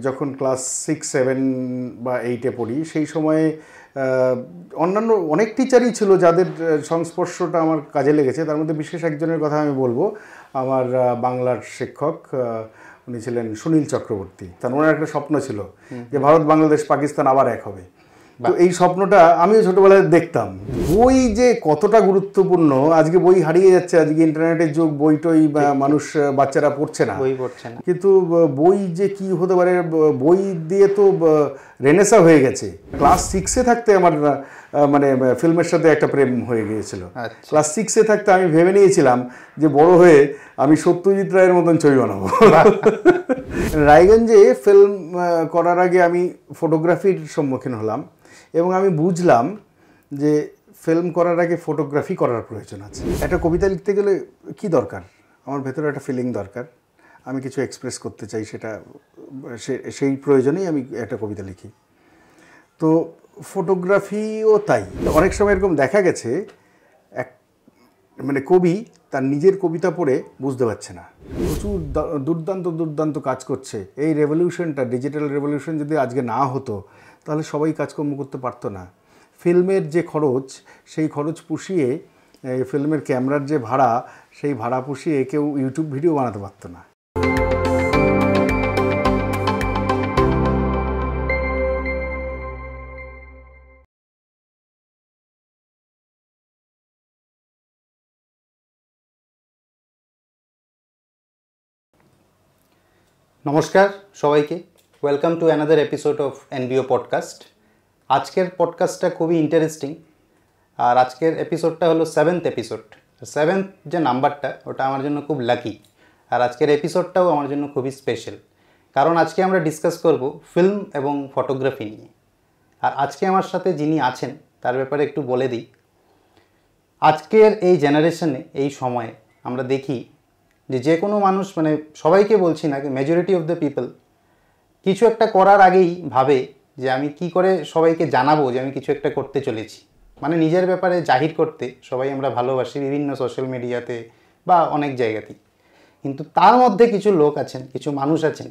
যখন ক্লাস 6, 7 বা 8-এ পড়ি সেই সময়ে অন্যান্য অনেক টিচারই ছিল যাদের সংস্পর্শটা আমার কাজে লেগেছে। তার মধ্যে বিশেষ একজনের কথা আমি বলবো। আমার বাংলার শিক্ষক, উনি ছিলেন সুনীল চক্রবর্তী। তার ওনার একটা স্বপ্ন ছিল যে ভারত, বাংলাদেশ, পাকিস্তান আবার এক হবে। তো এই স্বপ্নটা আমিও ছোটবেলায় দেখতাম। বই যে কতটা গুরুত্বপূর্ণ, আজকে বই হারিয়ে যাচ্ছে, আজকে ইন্টারনেটের যুগ, বই টই মানুষ বাচ্চারা পড়ছে না, কিন্তু বই যে কি হতে পারে, বই দিয়ে তো রেনেসা হয়ে গেছে। ক্লাস 6-এ থাকতে আমার মানে ফিল্মের সাথে একটা প্রেম হয়ে গিয়েছিল। ক্লাস 6-এ থাকতে আমি ভেবে নিয়েছিলাম যে বড় হয়ে আমি সত্যজিৎ রায়ের মতন ছবি বানাবো। রায়গঞ্জে ফিল্ম করার আগে আমি ফটোগ্রাফির সম্মুখীন হলাম এবং আমি বুঝলাম যে ফিল্ম করার আগে ফটোগ্রাফি করার প্রয়োজন আছে। একটা কবিতা লিখতে গেলে কি দরকার? আমার ভেতরে একটা ফিলিং দরকার, আমি কিছু এক্সপ্রেস করতে চাই, সেটা সেই প্রয়োজনেই আমি একটা কবিতা লিখি। তো ফটোগ্রাফিও তাই। অনেক সময় এরকম দেখা গেছে এক মানে কবি তার নিজের কবিতা পড়ে বুঝতে পারছে না, প্রচুর দুর্দান্ত কাজ করছে। এই রেভলিউশনটা, ডিজিটাল রেভলিউশন যদি আজকে না হতো তাহলে সবাই কাজকর্ম করতে পারতো না। ফিল্মের যে খরচ, সেই খরচ পুষিয়ে, ফিল্মের ক্যামেরার যে ভাড়া, সেই ভাড়া পুষিয়ে কেউ ইউটিউব ভিডিও বানাতে পারতো না। নমস্কার সবাইকে, welcome to another episode of NBO podcast. আজকের পডকাস্টটা খুবই ইন্টারেস্টিং, আর আজকের এপিসোডটা হলো 7th এপিসোড। 7th যে নাম্বারটা, ওটা আমার জন্য খুব লাকি। আর আজকের এপিসোডটাও আমার জন্য খুবই স্পেশাল, কারণ আজকে আমরা ডিসকাস করব ফিল্ম এবং ফটোগ্রাফি নিয়ে। আর আজকে আমার সাথে যিনি আছেন তার ব্যাপারে একটু বলে দিই। আজকের এই জেনারেশনে, এই সময়ে আমরা দেখি যে কোনো মানুষ, মানে সবাইকে বলছি না, মেজরিটি অফ দ্য পিপল কিছু একটা করার আগেই ভাবে যে আমি কি করে সবাইকে জানাবো যে আমি কিছু একটা করতে চলেছি। মানে নিজের ব্যাপারে জাহির করতে সবাই আমরা ভালোবাসি বিভিন্ন সোশ্যাল মিডিয়াতে বা অনেক জায়গাতেই। কিন্তু তার মধ্যে কিছু লোক আছেন, কিছু মানুষ আছেন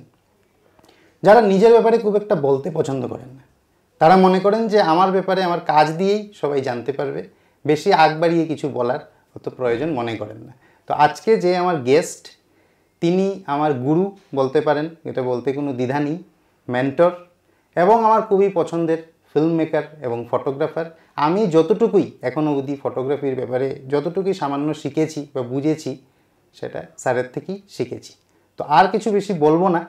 যারা নিজের ব্যাপারে খুব একটা বলতে পছন্দ করেন না। তারা মনে করেন যে আমার ব্যাপারে আমার কাজ দিয়েই সবাই জানতে পারবে, বেশি আগ বাড়িয়ে কিছু বলার অত প্রয়োজন মনে করেন না। তো আজকে যে আমার গেস্ট, তিনি আমার গুরু বলতে পারেন, এটা বলতে কোনো দ্বিধা নেই, মেন্টর এবং আমার খুবই পছন্দের ফিল্ম মেকার এবং ফটোগ্রাফার। আমি যতটুকুই এখনও অবধি ফটোগ্রাফির ব্যাপারে যতটুকুই সামান্য শিখেছি বা বুঝেছি, সেটা স্যারের থেকেই শিখেছি। তো আর কিছু বেশি বলবো না,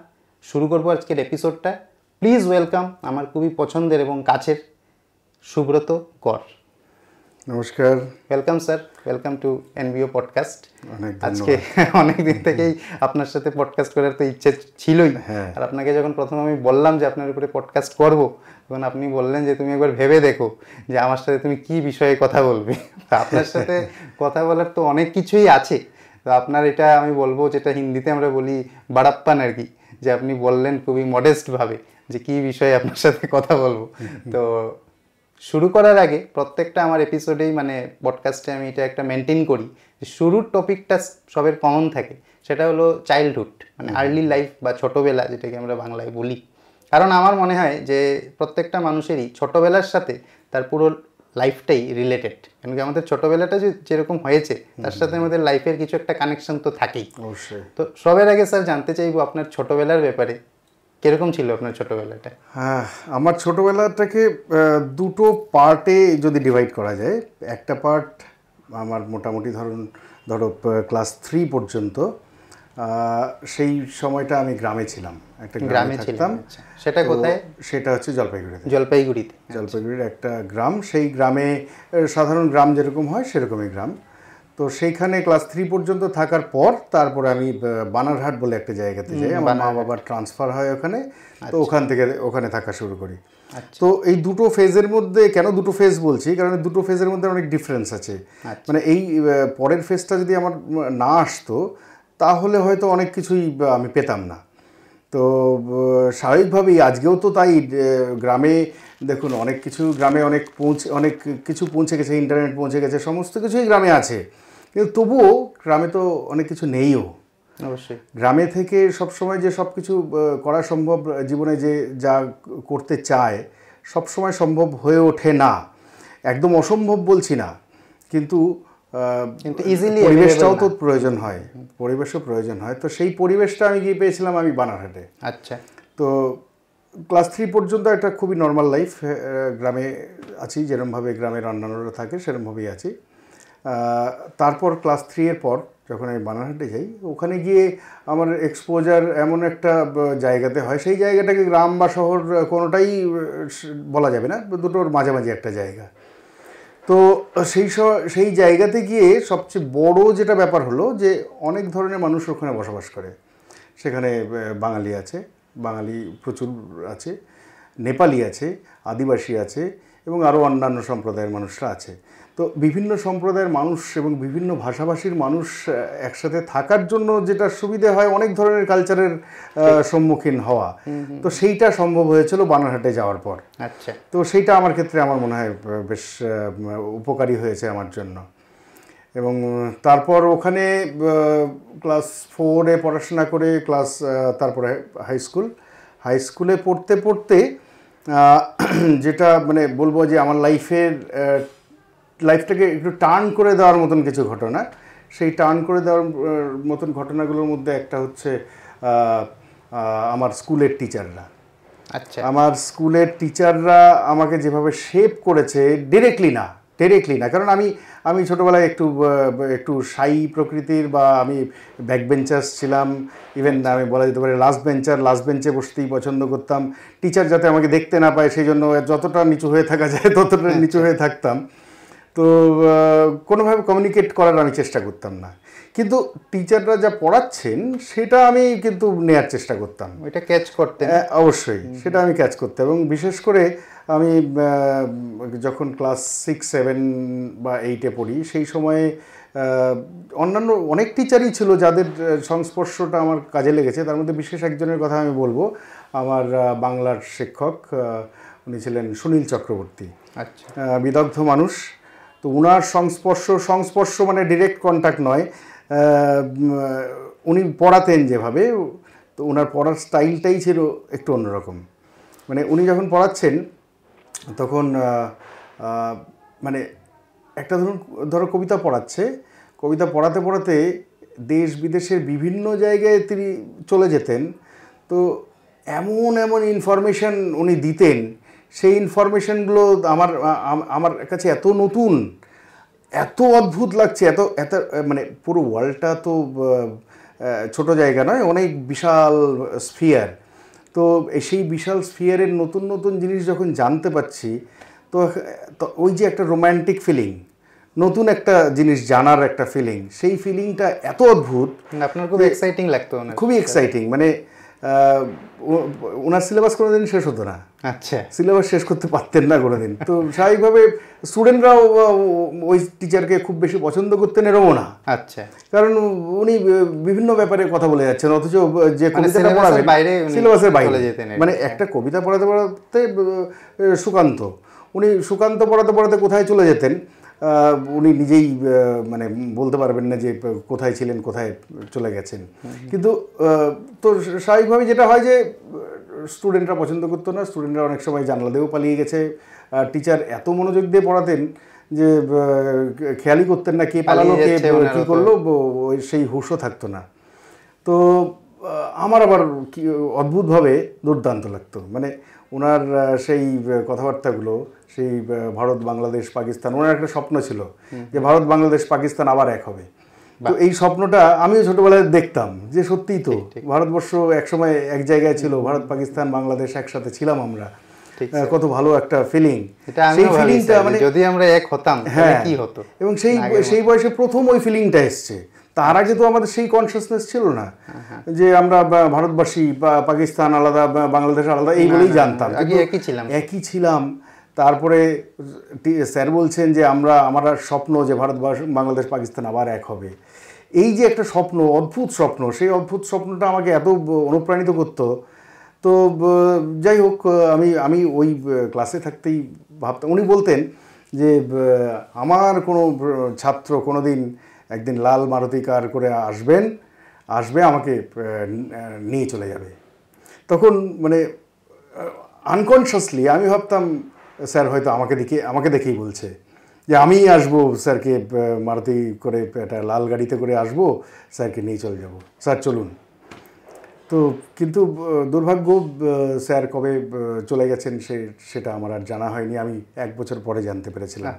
শুরু করবো আজকের এপিসোডটা। প্লিজ ওয়েলকাম আমার খুবই পছন্দের এবং কাছের সুব্রত কর। নমস্কার। Welcome sir, welcome to NBO podcast. আজকে অনেক দিন থেকেই আপনার সাথে পডকাস্ট করার তো ইচ্ছে ছিলই। আর আপনাকে যখন প্রথম আমি বললাম যে আপনার উপরে পডকাস্ট করব, তখন আপনি বললেন যে তুমি একবার ভেবে দেখো যে আমার সাথে তুমি কি বিষয়ে কথা বলবে। আপনার সাথে কথা বলার তো অনেক কিছুই আছে। তো আপনার এটা আমি বলবো, যেটা হিন্দিতে আমরা বলি বাড়াপ্পান আর কি, যে আপনি বললেন খুবই মডেস্টভাবে যে কি বিষয়ে আপনার সাথে কথা বলবো। তো শুরু করার আগে প্রত্যেকটা আমার এপিসোডেই, মানে পডকাস্টে আমি এটা একটা মেনটেন করি যে শুরুর টপিকটা সবের কমন থাকে, সেটা হলো চাইল্ডহুড, মানে আর্লি লাইফ বা ছোটোবেলা, যেটাকে আমরা বাংলায় বলি। কারণ আমার মনে হয় যে প্রত্যেকটা মানুষেরই ছোটোবেলার সাথে তার পুরো লাইফটাই রিলেটেড। কারণ কি আমাদের ছোটোবেলাটা যেরকম হয়েছে, তার সাথে আমাদের লাইফের কিছু একটা কানেকশন তো থাকেই অবশ্যই। তো সবের আগে স্যার জানতে চাইবো আপনার ছোটোবেলার ব্যাপারে, কিরকম ছিল আপনার ছোটোবেলাটা? হ্যাঁ, আমার ছোটোবেলাটাকে দুটো পার্টে যদি ডিভাইড করা যায়। একটা পার্ট আমার মোটামুটি ধরো ক্লাস 3 পর্যন্ত, সেই সময়টা আমি গ্রামে ছিলাম, একটা গ্রামে থাকতাম। সেটা কোথায়? সেটা হচ্ছে জলপাইগুড়িতে। জলপাইগুড়ির একটা গ্রাম। সেই গ্রামে সাধারণ গ্রাম যেরকম হয় সেরকমই গ্রাম। তো সেইখানে ক্লাস 3 পর্যন্ত থাকার পর তারপরে আমি বানারহাট বলে একটা জায়গাতে যাই। আমার মা বাবার ট্রান্সফার হয় ওখানে। তো ওখান থেকে ওখানে থাকা শুরু করি। তো এই দুটো ফেজের মধ্যে, কেন দুটো ফেজ বলছি, কারণ দুটো ফেজের মধ্যে অনেক ডিফারেন্স আছে। মানে এই পরের ফেজটা যদি আমার না আসতো তাহলে হয়তো অনেক কিছুই আমি পেতাম না। তো স্বাভাবিকভাবেই আজকেও তো তাই, গ্রামে দেখুন অনেক কিছু, গ্রামে অনেক কিছু পৌঁছে গেছে, ইন্টারনেট পৌঁছে গেছে, সমস্ত কিছুই গ্রামে আছে, কিন্তু তবুও গ্রামে তো অনেক কিছু নেইও। অবশ্যই গ্রামে থেকে সবসময় যে সব কিছু করা সম্ভব, জীবনে যে যা করতে চায় সবসময় সম্ভব হয়ে ওঠে না, একদম অসম্ভব বলছি না, কিন্তু ইজিলি পরিবেশটাও তো প্রয়োজন হয়, পরিবেশও প্রয়োজন হয়। তো সেই পরিবেশটা আমি গিয়ে পেয়েছিলাম আমি বানারহাটে। আচ্ছা। তো ক্লাস 3 পর্যন্ত একটা খুবই নর্মাল লাইফ, গ্রামে আছি যেরকমভাবে গ্রামের অন্যান্যরা থাকে সেরকমভাবেই আছি। তারপর ক্লাস 3 এর পর যখন আমি বানারহাটে যাই, ওখানে গিয়ে আমার এক্সপোজার এমন একটা জায়গাতে হয়, সেই জায়গাটাকে গ্রাম বা শহর কোনোটাই বলা যাবে না, দুটোর মাঝামাঝি একটা জায়গা। তো সেই জায়গাতে গিয়ে সবচেয়ে বড় যেটা ব্যাপার হলো যে অনেক ধরনের মানুষ ওখানে বসবাস করে। সেখানে বাঙালি আছে, বাঙালি প্রচুর আছে, নেপালি আছে, আদিবাসী আছে এবং আরও অন্যান্য সম্প্রদায়ের মানুষরা আছে। তো বিভিন্ন সম্প্রদায়ের মানুষ এবং বিভিন্ন ভাষাভাষীর মানুষ একসাথে থাকার জন্য যেটা সুবিধে হয় অনেক ধরনের কালচারের সম্মুখীন হওয়া, তো সেইটা সম্ভব হয়েছিল বানারহাটে যাওয়ার পর। আচ্ছা। তো সেইটা আমার ক্ষেত্রে আমার মনে হয় বেশ উপকারী হয়েছে আমার জন্য। এবং তারপর ওখানে ক্লাস 4-এ পড়াশোনা করে তারপরে হাই স্কুলে পড়তে পড়তে যেটা মানে বলবো যে আমার লাইফটাকে একটু টার্ন করে দেওয়ার মতন কিছু ঘটনা, সেই টার্ন করে দেওয়ার মতন ঘটনাগুলোর মধ্যে একটা হচ্ছে আমার স্কুলের টিচাররা। আচ্ছা। আমার স্কুলের টিচাররা আমাকে যেভাবে শেপ করেছে, ডিরেক্টলি না, কারণ আমি ছোটোবেলায় একটু শাই প্রকৃতির, বা আমি ব্যাক বেঞ্চার্স ছিলাম, ইভেন আমি বলা যেতে পারে লাস্ট বেঞ্চে বসতেই পছন্দ করতাম। টিচার যাতে আমাকে দেখতে না পায় সেই জন্য যতটা নিচু হয়ে থাকা যায় ততটা নিচু হয়ে থাকতাম। তো কোনোভাবে কমিউনিকেট করার আমি চেষ্টা করতাম না, কিন্তু টিচাররা যা পড়াচ্ছেন সেটা আমি কিন্তু নেয়ার চেষ্টা করতাম, ওইটা ক্যাচ করতে। অবশ্যই সেটা আমি ক্যাচ করতাম। এবং বিশেষ করে আমি যখন ক্লাস 6, 7 বা 8-এ পড়ি, সেই সময়ে অন্যান্য অনেক টিচারই ছিল যাদের সংস্পর্শটা আমার কাজে লেগেছে। তার মধ্যে বিশেষ একজনের কথা আমি বলবো, আমার বাংলার শিক্ষক, উনি ছিলেন সুনীল চক্রবর্তী। আচ্ছা। বিদগ্ধ মানুষ। তো উনার সংস্পর্শ মানে ডিরেক্ট কন্ট্যাক্ট নয়, উনি পড়াতেন যেভাবে, তো ওনার পড়ার স্টাইলটাই ছিল একটু অন্যরকম। মানে উনি যখন পড়াচ্ছেন তখন মানে একটা ধরো কবিতা পড়াচ্ছে, কবিতা পড়াতে পড়াতে দেশ বিদেশের বিভিন্ন জায়গায় তিনি চলে যেতেন। তো এমন ইনফরমেশান উনি দিতেন, সেই ইনফরমেশানগুলো আমার কাছে এত নতুন, এত অদ্ভুত লাগছে, এত মানে পুরো ওয়ার্ল্ডটা তো ছোট জায়গা নয়, অনেক বিশাল স্ফিয়ার। তো সেই বিশাল স্ফিয়ারের নতুন জিনিস যখন জানতে পারছি, তো ওই যে একটা রোম্যান্টিক ফিলিং, নতুন একটা জিনিস জানার একটা ফিলিং, সেই ফিলিংটা এত অদ্ভুত। আপনার খুব এক্সাইটিং লাগতো? খুবই এক্সাইটিং। মানে ওনার সিলেবাস কোনোদিন শেষ হতো না। আচ্ছা। সিলেবাস শেষ করতে পারতেন না কোনোদিন। তো স্বাভাবিকভাবে স্টুডেন্টরাও ওই টিচারকে খুব বেশি পছন্দ করতেন, এরকমও না। আচ্ছা। কারণ উনি বিভিন্ন ব্যাপারে কথা বলে যাচ্ছেন, অথচ যে কবিতাটা পড়াবেন সিলেবাসের বাইরে, মানে একটা কবিতা পড়াতে সুকান্ত পড়াতে কোথায় চলে যেতেন উনি নিজেই মানে বলতে পারবেন না যে কোথায় ছিলেন, কোথায় চলে গেছেন। কিন্তু তো স্বাভাবিকভাবে যেটা হয় যে স্টুডেন্টরা পছন্দ করতো না, স্টুডেন্টরা অনেক সময় জানলা দিয়েও পালিয়ে গেছে। টিচার এত মনোযোগ দিয়ে পড়াতেন যে খেয়ালই করতেন না কে পালালো, কে কী করলো, সেই হুঁশও থাকতো না। তো আমার আবার কি অদ্ভুতভাবে দুর্দান্ত লাগতো, মানে ওনার সেই কথাবার্তাগুলো, সেই ভারত বাংলাদেশ পাকিস্তান, ওনার একটা স্বপ্ন ছিল যে ভারত বাংলাদেশ পাকিস্তান আবার এক হবে। তো এই স্বপ্নটা আমিও ছোটবেলায় দেখতাম যে সত্যিই তো ভারতবর্ষ একসময় এক জায়গায় ছিল, ভারত পাকিস্তান বাংলাদেশ একসাথে ছিলাম আমরা, কত ভালো একটা ফিলিং। সেই ফিলিংটা মানে যদি আমরা এক হতাম তাহলে কি হতো, এবং সেই বয়সে প্রথম ওই ফিলিংটা এসছে। তার আগে তো আমাদের সেই কনসিয়াসনেস ছিল না যে আমরা ভারতবাসী বা পাকিস্তান আলাদা, বাংলাদেশ আলাদা, এই বলেই জানতাম, একই ছিলাম। তারপরে স্যার বলছেন যে আমার স্বপ্ন যে ভারত বাংলাদেশ পাকিস্তান আবার এক হবে। এই যে একটা স্বপ্ন, অদ্ভুত স্বপ্ন, সেই অদ্ভুত স্বপ্নটা আমাকে এত অনুপ্রাণিত করতো। তো যাই হোক, আমি ওই ক্লাসে থাকতেই ভাবতাম, উনি বলতেন যে আমার কোনো ছাত্র কোনোদিন একদিন লাল মারুতি কার করে আসবেন, আসবে আমাকে নিয়ে চলে যাবে। তখন মানে আনকনশিয়াসলি আমি ভাবতাম স্যার হয়তো আমাকে দেখেই বলছে যে আমিই আসবো, স্যারকে মারুতি করে একটা লাল গাড়িতে করে আসবো, স্যারকে নিয়ে চলে যাব, স্যার চলুন। তো কিন্তু দুর্ভাগ্য স্যার কবে চলে গেছেন সেটা আমার আর জানা হয়নি, আমি 1 বছর পরে জানতে পেরেছিলাম।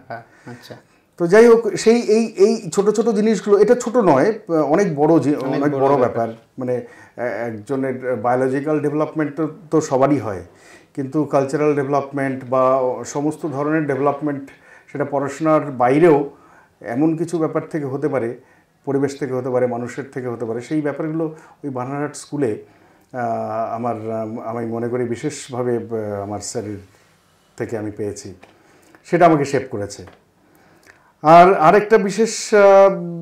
আচ্ছা। তো যাই হোক, সেই এই ছোট ছোট জিনিসগুলো, এটা ছোট নয়, অনেক বড় ব্যাপার। মানে একজনের বায়োলজিক্যাল ডেভেলপমেন্ট তো সবারই হয়, কিন্তু কালচারাল ডেভেলপমেন্ট বা সমস্ত ধরনের ডেভেলপমেন্ট, সেটা পড়াশোনার বাইরেও এমন কিছু ব্যাপার থেকে হতে পারে, পরিবেশ থেকে হতে পারে, মানুষের থেকে হতে পারে। সেই ব্যাপারগুলো ওই বানারহাট স্কুলে আমি মনে করি বিশেষভাবে আমার স্যারের থেকে আমি পেয়েছি, সেটা আমাকে শেপ করেছে। আর আরেকটা বিশেষ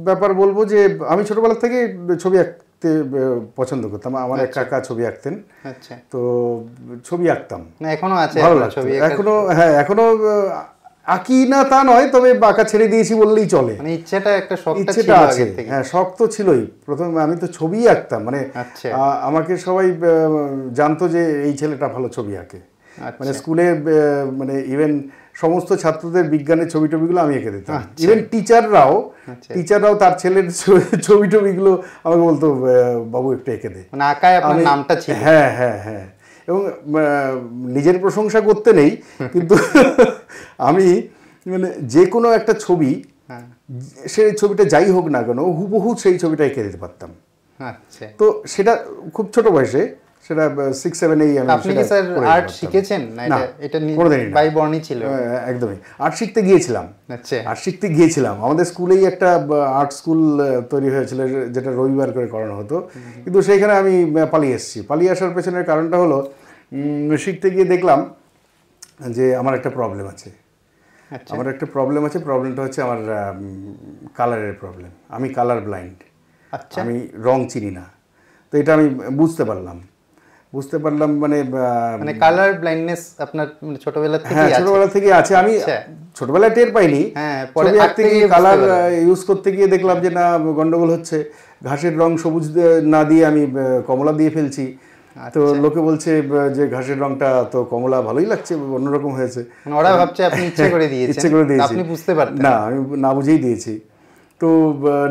ব্যাপার বলবো যে আমি ছোটবেলা থেকে ছবি আঁকতে পছন্দ করতাম। আমার এক কাকা ছবি আঁকতেন, তো ছবি আঁকতাম, এখনো আছে, ভালো লাগতো। এখনো আঁকি না তা নয়, তবে আঁকা ছেড়ে দিয়েছি বললেই চলে। মানে ইচ্ছেটা আছে, হ্যাঁ, শখ তো ছিলই। প্রথমে আমি তো ছবিই আঁকতাম, মানে আমাকে সবাই জানতো যে এই ছেলেটা ভালো ছবি আঁকে। মানে স্কুলে মানে ইভেন সমস্ত ছাত্রদের বিজ্ঞানের ছবিগুলো আমি এঁকে দিতাম। ইভেন টিচাররাও তার ছেলের ছবিগুলো আমাকে বলতো, বাবু একটু এঁকে দে। মানে আঁকায় আপনার নামটা ছিল। হ্যাঁ। এবং নিজের প্রশংসা করতে নেই, কিন্তু আমি মানে যে কোনো একটা ছবি, সেই ছবিটা যাই হোক না কেন, হুবহু সেই ছবিটা এঁকে দিতে পারতাম। তো সেটা খুব ছোট বয়সে, সেটা 6-7-এই আমি। আপনি কি স্যার আর্ট শিখেছেন? না, এটা বাই বর্ণই ছিল। একদমই। আর্ট শিখতে গিয়েছিলাম। আমাদের স্কুলেই একটা আর্ট স্কুল তৈরি হয়েছিল, যেটা রবিবার করে করানো হতো, কিন্তু সেইখানে আমি পালিয়ে আসার পেছনের কারণটা হলো, শিখতে গিয়ে দেখলাম যে আমার একটা প্রবলেম আছে। প্রবলেমটা হচ্ছে আমার কালারের প্রবলেম। আমি কালার ব্লাইন্ড, আমি রং চিনি না। তো এটা আমি বুঝতে পারলাম। মানে কালার ব্লাইন্ডনেস আপনার ছোটবেলা থেকে আছে। আমি ছোটবেলায় টের পাইনি, ছবি আঁকতে গিয়ে কালার ইউজ করতে গিয়ে দেখলাম যে না, গন্ডগোল হচ্ছে। ঘাসের রং সবুজ না দিয়ে আমি কমলা দিয়ে ফেলছি। তো লোকে বলছে যে ঘাসের রংটা তো কমলা ভালোই লাগছে, অন্যরকম হয়েছে। ওরা ভাবছে আপনি ইচ্ছে করে দিয়েছেন, আপনি বুঝতে পারতেন না, আমি না বুঝেই দিয়েছি। তো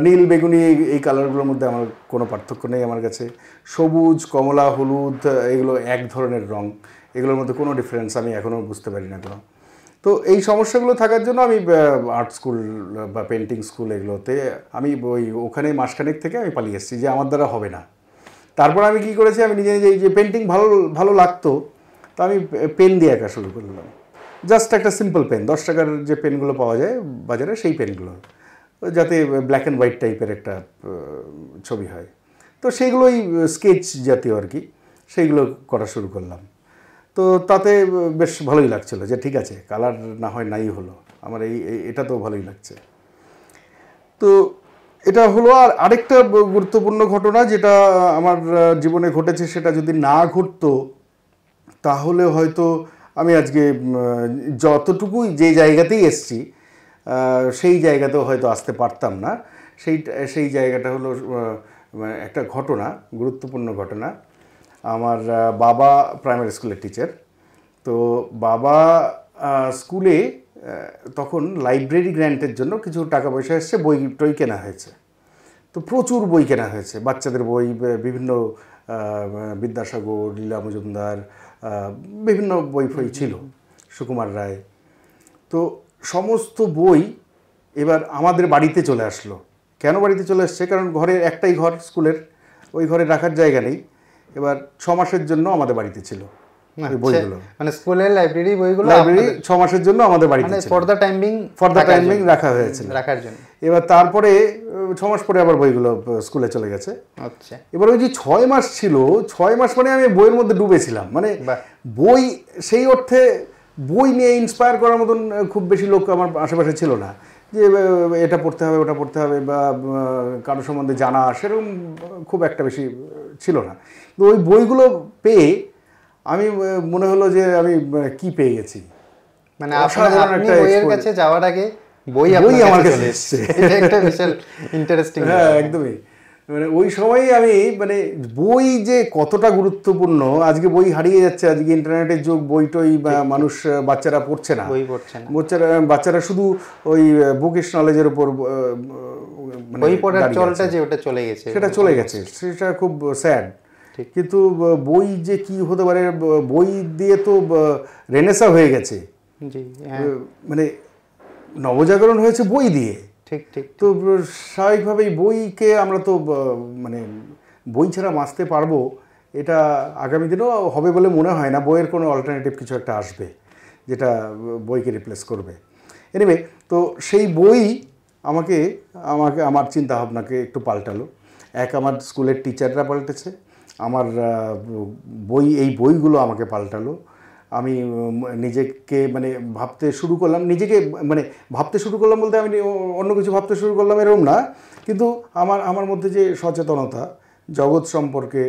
নীল বেগুনি এই কালারগুলোর মধ্যে আমার কোনো পার্থক্য নেই আমার কাছে। সবুজ, কমলা, হলুদ এগুলো এক ধরনের রং, এগুলোর মধ্যে কোনো ডিফারেন্স আমি এখনও বুঝতে পারি না কোনো। তো এই সমস্যাগুলো থাকার জন্য আমি আর্ট স্কুল বা পেন্টিং স্কুল এগুলোতে আমি ওখানে মাসখানেক থেকে আমি পালিয়ে এসেছি যে আমার দ্বারা হবে না। তারপর আমি কি করেছি, আমি নিজে যে পেন্টিং ভালো লাগতো, তো আমি পেন দিয়ে আঁকা শুরু করলাম। জাস্ট একটা সিম্পল পেন, 10 টাকার যে পেনগুলো পাওয়া যায় বাজারে, সেই পেনগুলো, যাতে ব্ল্যাক অ্যান্ড হোয়াইট টাইপের একটা ছবি হয়। তো সেইগুলোই স্কেচ জাতীয় আর কি, সেইগুলো করা শুরু করলাম। তো তাতে বেশ ভালোই লাগছিলো যে ঠিক আছে, কালার না হয় নাই হলো, আমার এটা তো ভালোই লাগছে। তো এটা হলো। আর আরেকটা গুরুত্বপূর্ণ ঘটনা যেটা আমার জীবনে ঘটেছে, সেটা যদি না ঘটতো তাহলে হয়তো আমি আজকে যতটুকুই যে জায়গাতেই এসছি, সেই জায়গাতেও হয়তো আসতে পারতাম না। সেই জায়গাটা হলো একটা ঘটনা, গুরুত্বপূর্ণ ঘটনা। আমার বাবা প্রাইমারি স্কুলের টিচার। তো বাবা স্কুলে তখন লাইব্রেরি গ্র্যান্টের জন্য কিছু টাকা পয়সা এসছে, বই কেনা হয়েছে। তো প্রচুর বই কেনা হয়েছে, বাচ্চাদের বই, বিভিন্ন বিদ্যাসাগর, লীলা মজুমদার, বিভিন্ন বই ছিল, সুকুমার রায়। তো সমস্ত বই এবার আমাদের বাড়িতে চলে আসলো। কেন বাড়িতে চলে আসছে? কারণ ঘরের একটাই ঘর স্কুলের, ওই ঘরে রাখার জায়গা নেই। এবার 6 মাসের জন্য আমাদের বাড়িতে ছিল বইগুলো, মানে স্কুলের লাইব্রেরি 6 মাসের জন্য আমাদের বাড়িতে ছিল, ফর দ্য টাইমিং রাখা হয়েছিল রাখার জন্য। এবার তারপরে 6 মাস পরে আবার বইগুলো স্কুলে চলে গেছে। আচ্ছা, এবার ওই যে 6 মাস ছিল, 6 মাস মানে আমি বইয়ের মধ্যে ডুবেছিলাম। মানে বই, সেই অর্থে বই নিয়ে ইন্সপায়ার করার মতন খুব বেশি লোক আমার আশেপাশে ছিল না, যে এটা পড়তে হবে, ওটা পড়তে হবে, বা কারোর সম্বন্ধে জানা, সেরকম খুব একটা বেশি ছিল না। তো ওই বইগুলো পেয়ে আমি মনে হলো যে আমি কি পেয়ে গেছি। মানে আপনি বইয়ের কাছে যাওয়ার আগে বই আমার কাছে এসেছে, এটা একটা বিশাল ইন্টারেস্টিং। হ্যাঁ, একদমই। মানে ওই সময়ই আমি মানে বই যে কতটা গুরুত্বপূর্ণ, আজকে বই হারিয়ে যাচ্ছে, আজকে ইন্টারনেটের যুগ, বই টই মানুষ বাচ্চারা পড়ছে না, বাচ্চারা শুধু ওই বুকিশ নলেজের উপর বই পড়ার চলটা যে ওটা চলে গেছে, সেটা চলে গেছে, সেটা খুব স্যাড। কিন্তু বই যে কি হতে পারে, বই দিয়ে তো রেনেসা হয়ে গেছে, মানে নবজাগরণ হয়েছে বই দিয়ে। ঠিক ঠিক। তো স্বাভাবিকভাবেই বইকে আমরা তো মানে বই ছাড়া বাঁচতে পারবো এটা আগামী দিনেও হবে বলে মনে হয় না। বইয়ের কোনো অল্টারনেটিভ কিছু একটা আসবে যেটা বইকে রিপ্লেস করবে। এনিওয়ে, তো সেই বই আমাকে আমার চিন্তাভাবনাকে একটু পাল্টালো। আমার স্কুলের টিচাররা পাল্টেছে, আমার এই বইগুলো আমাকে পাল্টালো। আমি নিজেকে মানে ভাবতে শুরু করলাম, ভাবতে শুরু করলাম বলতে আমি অন্য কিছু ভাবতে শুরু করলাম এরকম না, কিন্তু আমার মধ্যে যে সচেতনতা, জগৎ সম্পর্কে,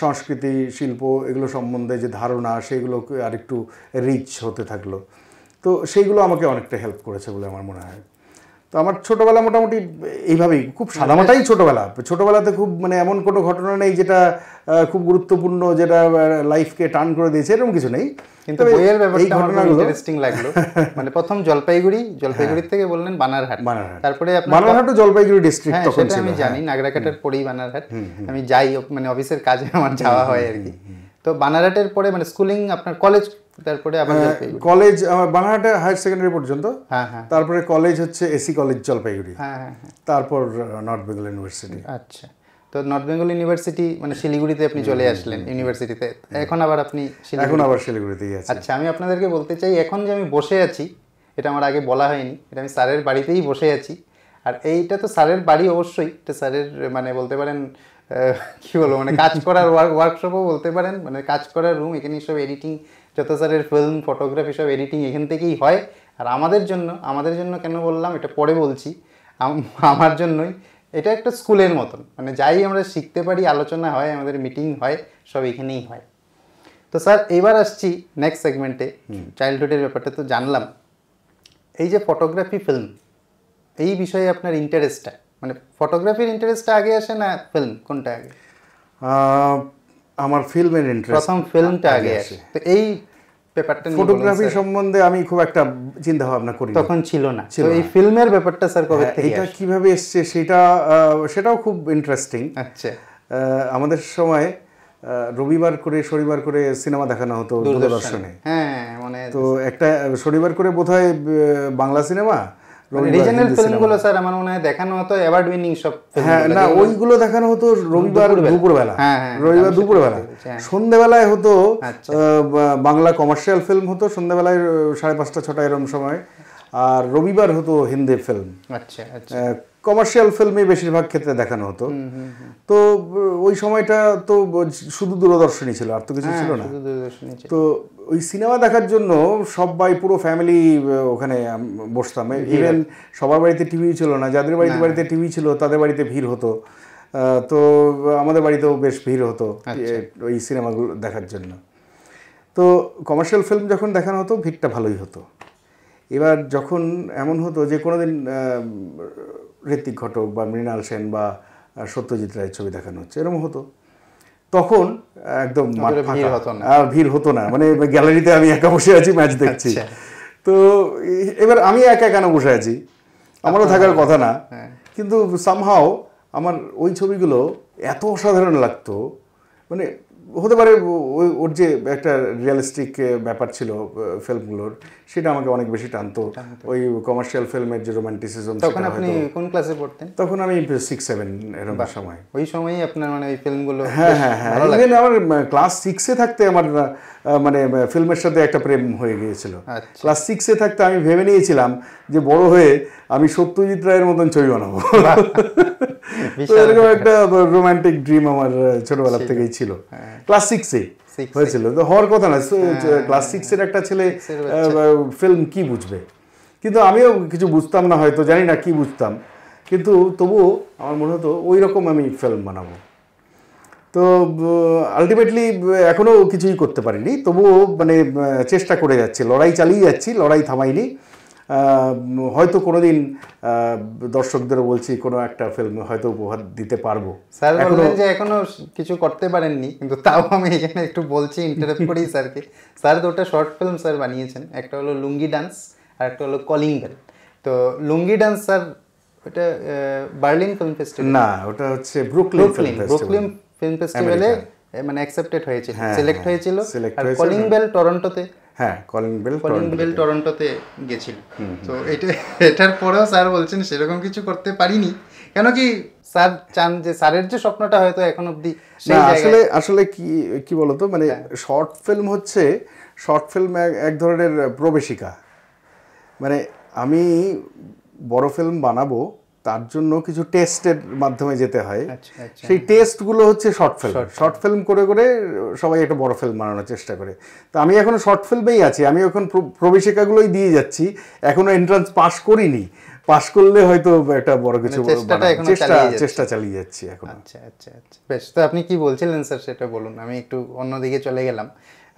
সংস্কৃতি, শিল্প এগুলো সম্বন্ধে যে ধারণা, সেগুলো আরেকটু রিচ হতে থাকলো। তো সেইগুলো আমাকে অনেকটা হেল্প করেছে বলে আমার মনে হয়। তো আমার ছোটোবেলা মোটামুটি এইভাবেই, খুব সাদামাটাই ছোটোবেলাতে খুব মানে এমন কোনো ঘটনা নেই যেটা খুব গুরুত্বপূর্ণ, যেটা লাইফকে টার্ন করে দিয়েছে, এরকম কিছু নেই। কিন্তু বইয়ের ব্যাপারটা আমার ইন্টারেস্টিং লাগলো। মানে প্রথম জলপাইগুড়ি থেকে বললেন বানারহাট, তারপরে বানারহাটও জলপাইগুড়ি ডিস্ট্রিক্ট তখন ছিল, আমি জানি নাগরাকাটার পরেই বানারহাট। আমি যাই মানে অফিসের কাজে আমার যাওয়া হয় আর কি। তো বানারহাটের পরে মানে স্কুলিং আপনার, কলেজ, তারপরে আবার কলেজ আমার বানারহাটে হায়ার সেকেন্ডারি পর্যন্ত, তারপরে কলেজ হচ্ছে এসি কলেজ জলপাইগুড়ি, তারপর নর্থ বেঙ্গল ইউনিভার্সিটি। আচ্ছা, তো নর্থ বেঙ্গল ইউনিভার্সিটি মানে শিলিগুড়িতে আপনি চলে আসলেন ইউনিভার্সিটিতে, এখন আবার আপনি শিলিগুড়িতেই আছি। আচ্ছা, আমি আপনাদেরকে বলতে চাই, এখন যে আমি বসে আছি, এটা আমার আগে বলা হয়নি, এটা আমি স্যারের বাড়িতেই বসে আছি। আর এইটা তো স্যারের বাড়ি অবশ্যই, এটা স্যারের মানে বলতে পারেন কি বলবো, মানে কাজ করার ওয়ার্কশপও বলতে পারেন, মানে কাজ করার রুম। এখানে সব এডিটিং, যত স্যারের ফিল্ম, ফটোগ্রাফি, সব এডিটিং এখান থেকেই হয়। আর আমাদের জন্য কেন বললাম এটা পরে বলছি, আমার জন্যই এটা একটা স্কুলের মতন, মানে যাই আমরা শিখতে পারি, আলোচনা হয়, আমাদের মিটিং হয়, সব এখানেই হয়। তো স্যার এবার আসছি নেক্সট সেগমেন্টে, চাইল্ডহুডের ব্যাপারটা তো জানলাম। এই যে ফটোগ্রাফি, ফিল্ম, এই বিষয়ে আপনার ইন্টারেস্টটা, মানে ফটোগ্রাফির ইন্টারেস্টটা আগে আসে না ফিল্ম, কোনটা আগে? আমার ফিল্মের ইন্টারেস্ট, প্রথম ফিল্মটা আগে আসে। তো এই ব্যাপারটা, ফটোগ্রাফি সম্বন্ধে আমি খুব একটা চিন্তা ভাবনা করি, তখন ছিল না। তো এই ফিল্মের ব্যাপারটা স্যার কবে থেকে, এটা কিভাবে এসছে সেটাও খুব ইন্টারেস্টিং। আচ্ছা, আমাদের সময় রবিবার করে শনিবার করে সিনেমা দেখানো হতো দূরদর্শনে। হ্যাঁ, মানে তো একটা শনিবার করে বোধহয় বাংলা সিনেমা, রিজনাল ফিল্মগুলো স্যার আমার মনে হয় দেখানো হতো, অ্যাওয়ার্ড উইনিং সব। হ্যাঁ, না ওইগুলো দেখানো হতো রবিবার দুপুরবেলা, সন্ধ্যেবেলায় হতো বাংলা কমার্শিয়াল ফিল্ম হতো, সন্ধ্যেবেলায় 5:30 6টা এরকম সময়। আর রবিবার হতো হিন্দি ফিল্ম। আচ্ছা, কমার্শিয়াল ফিল্মে বেশিরভাগ ক্ষেত্রে দেখানো হতো। তো ওই সময়টা তো শুধু দূরদর্শনই ছিল, আর তো কিছু ছিল না। তো ওই সিনেমা দেখার জন্য সবাই, পুরো ফ্যামিলি ওখানে বসতাম। ইভেন সবার বাড়িতে টিভি ছিল না, যাদের বাড়িতে টিভি ছিল তাদের বাড়িতে ভিড় হতো। তো আমাদের বাড়িতেও বেশ ভিড় হতো ওই সিনেমাগুলো দেখার জন্য। তো কমার্শিয়াল ফিল্ম যখন দেখানো হতো ভিড়টা ভালোই হতো। এবার যখন এমন হতো যে কোনোদিন ঋত্বিক ঘটক বা মৃণাল সেন বা সত্যজিৎ রায়ের ছবি দেখানো হচ্ছে, এরকম হতো, তখন একদম ভিড় হতো না। মানে গ্যালারিতে আমি একা বসে আছি, ম্যাচ দেখছি। তো এবার আমি একা কেন বসে আছি, আমারও থাকার কথা না, কিন্তু সামহাও আমার ওই ছবিগুলো এত অসাধারণ লাগতো। মানে হতে পারে ওর যে একটা রিয়েলিস্টিক ব্যাপার ছিল ফিল্মগুলোর, সেটা আমাকে অনেক বেশি টানতো। ওই কমার্শিয়াল ফিল্মের যে রোমান্টিসিজম। তখন আপনি কোন ক্লাসে পড়তেন? তখন আমি 6 7 এরকম সময়। ওই সময়ই আপনার মানে এই ফিল্মগুলো? হ্যাঁ, ইভেন আমার ক্লাস 6-এ থাকতে আমার মানে ফিল্মের সাথে একটা প্রেম হয়ে গিয়েছিল। ক্লাস 6-এ থাকতে আমি ভেবে নিয়েছিলাম যে বড় হয়ে আমি সত্যজিৎ রায়ের মতন ছবি বানাবো। এরকম একটা রোমান্টিক ড্রিম আমার ছোটবেলা থেকেই ছিল। ক্লাস 6-এ হয়েছিল, তো হওয়ার কথা না। ক্লাস 6-এর একটা ছেলে ফিল্ম কি বুঝবে? কিন্তু আমিও কিছু বুঝতাম না, হয়তো জানি না কি বুঝতাম, কিন্তু তবুও আমার মনে হতো ওই রকম আমি ফিল্ম বানাবো। তো আলটিমেটলি এখনও কিছুই করতে পারিনি, তবুও মানে চেষ্টা করে যাচ্ছি, লড়াই চালিয়ে যাচ্ছি, লড়াই থামাইনি। হয়তো কোনোদিন দর্শকদেরও বলছি কোনো একটা ফিল্ম হয়তো উপহার দিতে পারবো। স্যার বললেন যে এখনো কিছু করতে পারেননি, কিন্তু তাও আমি এখানে একটু বলছি, ইন্টারাপ্ট করি স্যারকে। স্যার দুটো শর্ট ফিল্ম স্যার বানিয়েছেন, একটা হলো লুঙ্গি ডান্স আর একটা হলো কলিং বেল। তো লুঙ্গি ডান্স স্যার ওটা বার্লিন ফিল্ম ফেস্টিভ্যাল, না ওটা হচ্ছে ব্রুকলিন ফিল্ম ফেস্টিভ্যালে মানে অ্যাকসেপ্টেড হয়েছিল, সিলেক্ট হয়েছিল। আর কলিং বেল টরন্টোতে, হ্যাঁ কলিং বেল টরন্টোতে গেছিল। তো এটার পরেও স্যার বলছেন সেরকম কিছু করতে পারিনি, কেন কি স্যার চান যে স্যারের যে স্বপ্নটা হয়তো এখন অবধি সেই আসলে আসলে কি বলতো, মানে শর্ট ফিল্ম হচ্ছে, শর্ট ফিল্ম এক ধরনের প্রবেশিকা। মানে আমি বড় ফিল্ম বানাবো তার জন্য কিছু টেস্টের মাধ্যমে যেতে হয়। সেই টেস্টগুলো হচ্ছে শর্ট ফিল্ম। শর্ট ফিল্ম করে করে সবাই একটা বড় ফিল্ম বানানোর চেষ্টা করে। তো আমি এখনো শর্ট ফিল্মেই আছি, আমি এখন প্রবেশিকাগুলোই দিয়ে যাচ্ছি, এখনো এন্ট্রান্স পাস করিনি। পাস করলে হয়তো একটা বড় কিছু চেষ্টা চালিয়ে যাচ্ছি এখন। আচ্ছা আচ্ছা আচ্ছা, বেশ। তো আপনি কি বলছিলেন স্যার সেটা বলুন, আমি একটু অন্যদিকে চলে গেলাম।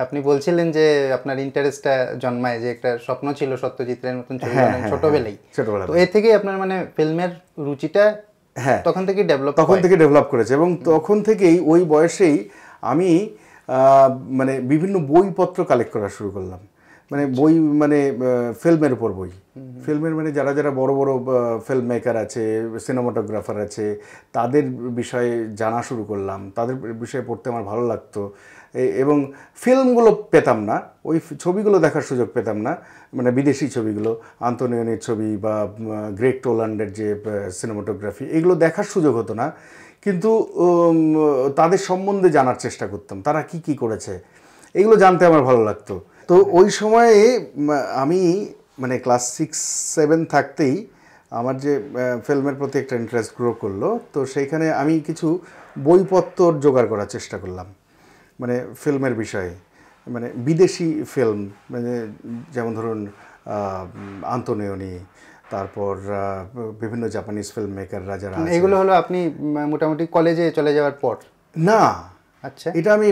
আপনি বলছিলেন যে আপনার ইন্টারেস্টটা জন্মায়, যে একটা স্বপ্ন ছিল সত্যজিৎ রায়ের মতন ছবি বানানো ছোটবেলায়। তো এ থেকেই আপনার মানে ফিল্মের রুচিটা তখন থেকে ডেভেলপ করেছে, এবং তখন থেকেই ওই বয়সেই আমি মানে বিভিন্ন বইপত্র কালেক্ট করা শুরু করলাম। মানে বই, মানে ফিল্মের উপর বই, ফিল্মের মানে যারা যারা বড় বড় ফিল্ম মেকার আছে, সিনেমাটোগ্রাফার আছে, তাদের বিষয়ে জানা শুরু করলাম, তাদের বিষয়ে পড়তে আমার ভালো লাগতো। এবং ফিল্মগুলো পেতাম না, ওই ছবিগুলো দেখার সুযোগ পেতাম না, মানে বিদেশি ছবিগুলো, আন্তোনিওনির ছবি বা গ্রেগ টোল্যান্ডের যে সিনেমাটোগ্রাফি, এগুলো দেখার সুযোগ হতো না। কিন্তু তাদের সম্বন্ধে জানার চেষ্টা করতাম, তারা কি কি করেছে, এগুলো জানতে আমার ভালো লাগতো। তো ওই সময়ে আমি মানে ক্লাস 6-7 থাকতেই আমার যে ফিল্মের প্রতি একটা ইন্টারেস্ট গ্রো করলো। তো সেইখানে আমি কিছু বইপত্র জোগাড় করার চেষ্টা করলাম, মানে ফিল্মের বিষয়ে, মানে বিদেশি ফিল্ম, মানে যেমন ধরুন আন্তোনিওনি, তারপর বিভিন্ন জাপানিজ ফিল্ম মেকাররা যারা, এগুলো হলো আপনি মোটামুটি কলেজে চলে যাওয়ার পর? না, আচ্ছা, এটা আমি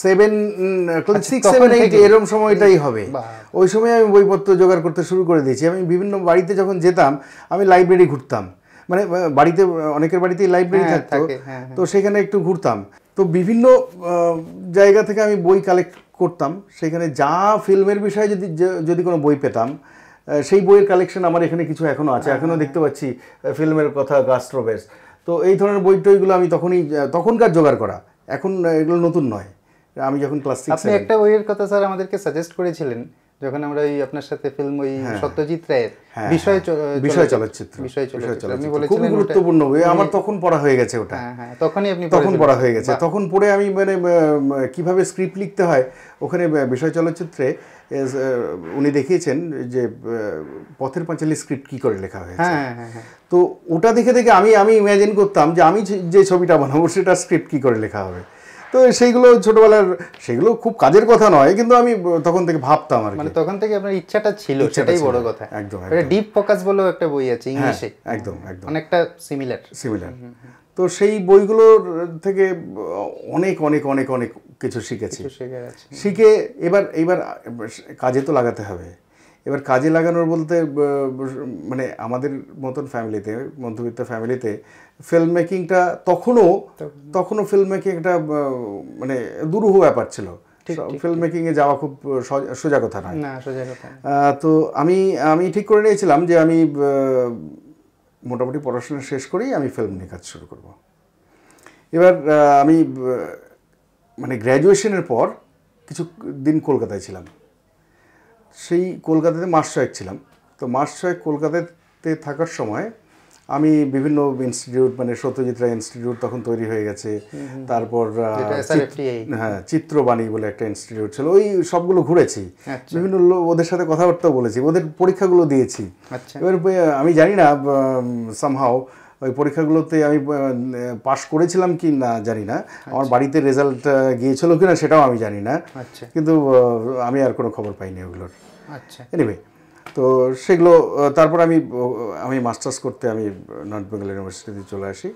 6-7-8 এরকম সময়টাই হবে। ওই সময় আমি বইপত্র জোগাড় করতে শুরু করে দিয়েছি। আমি বিভিন্ন বাড়িতে যখন যেতাম, আমি লাইব্রেরি ঘুরতাম, মানে বাড়িতে অনেকের বাড়িতেই লাইব্রেরি থাকতো, তো সেখানে একটু ঘুরতাম। তো বিভিন্ন জায়গা থেকে আমি বই কালেক্ট করতাম, সেখানে যা ফিল্মের বিষয়ে যদি কোনো বই পেতাম, সেই বইয়ের কালেকশন আমার এখানে কিছু এখনও আছে, এখনও দেখতে পাচ্ছি ফিল্মের কথা, গাস্ট্রোবেস। তো এই ধরনের বই টইগুলো আমি তখনকার জোগাড় করা, এখন এগুলো নতুন নয়। আমি যখন ক্লাস 6, আপনি একটা বইয়ের কথা স্যার আমাদেরকে সাজেস্ট করেছিলেন যখন আমরা ওই আপনার সাথে ফিল্ম, ওই সত্যজিৎ রায়ের বিষয় চলচ্চিত্র, খুবই গুরুত্বপূর্ণ বই, আমার তখন পড়া হয়ে গেছে ওটা। তখন পড়া হয়ে গেছে, তখন পড়ে আমি মানে কিভাবে স্ক্রিপ্ট লিখতে হয়, ওখানে বিষয় চলচ্চিত্রে উনি দেখিয়েছেন যে পথের পাঁচালী স্ক্রিপ্ট কি করে লেখা হয়েছে। তো ওটা দেখে দেখে আমি ইমাজিন করতাম যে আমি যে ছবিটা বানাবো সেটা স্ক্রিপ্ট কি করে লেখা হবে। তো সেইগুলো ছোটবেলার, সেগুলো খুব কাজের কথা নয়, কিন্তু আমি তখন থেকে ভাবতাম আর কি, মানে তখন থেকে আপনার ইচ্ছাটা ছিল, সেটাই বড় কথা। একদম, এটা ডিপ ফোকাস বলেও একটা বই আছে ইংলিশে, একদম অনেকটা সিমিলার। তো সেই বইগুলোর থেকে অনেক অনেক অনেক অনেক কিছু শিখে এবার কাজে তো লাগাতে হবে। এবার কাজে লাগানোর বলতে মানে আমাদের মতন ফ্যামিলিতে, মধ্যবিত্ত ফ্যামিলিতে ফিল্ম মেকিংটা তখনও ফিল্ম মেকিং একটা মানে দুরূহ ব্যাপার ছিল। ফিল্ম মেকিংয়ে যাওয়া খুব সোজা কথা নয়। তো আমি ঠিক করে নিয়েছিলাম যে আমি মোটামুটি পড়াশোনা শেষ করেই আমি ফিল্ম নিয়ে কাজ শুরু করব। এবার আমি মানে গ্র্যাজুয়েশনের পর কিছু দিন কলকাতায় ছিলাম। সেই কলকাতাতে মাস 6 ছিলাম। তো মাস 6 কলকাতাতে থাকার সময় আমি বিভিন্ন ইনস্টিটিউট, মানে সত্যজিৎ রায় ইনস্টিটিউট তখন তৈরি হয়ে গেছে, তারপর চিত্রবাণী বলে একটা ইনস্টিটিউট ছিল, ওই সবগুলো ঘুরেছি, বিভিন্ন ওদের সাথে কথাবার্তাও বলেছি, ওদের পরীক্ষাগুলো দিয়েছি। এবার আমি জানি না সামহাও ওই পরীক্ষাগুলোতে আমি পাশ করেছিলাম কি না জানি না, আমার বাড়িতে রেজাল্ট গিয়েছিল কিনা সেটাও আমি জানি না, কিন্তু আমি আর কোনো খবর পাইনি ওগুলোর। এনিওয়ে, তো সেগুলো তারপর আমি মাস্টার্স করতে আমি নর্থ বেঙ্গল ইউনিভার্সিটিতে চলে আসি।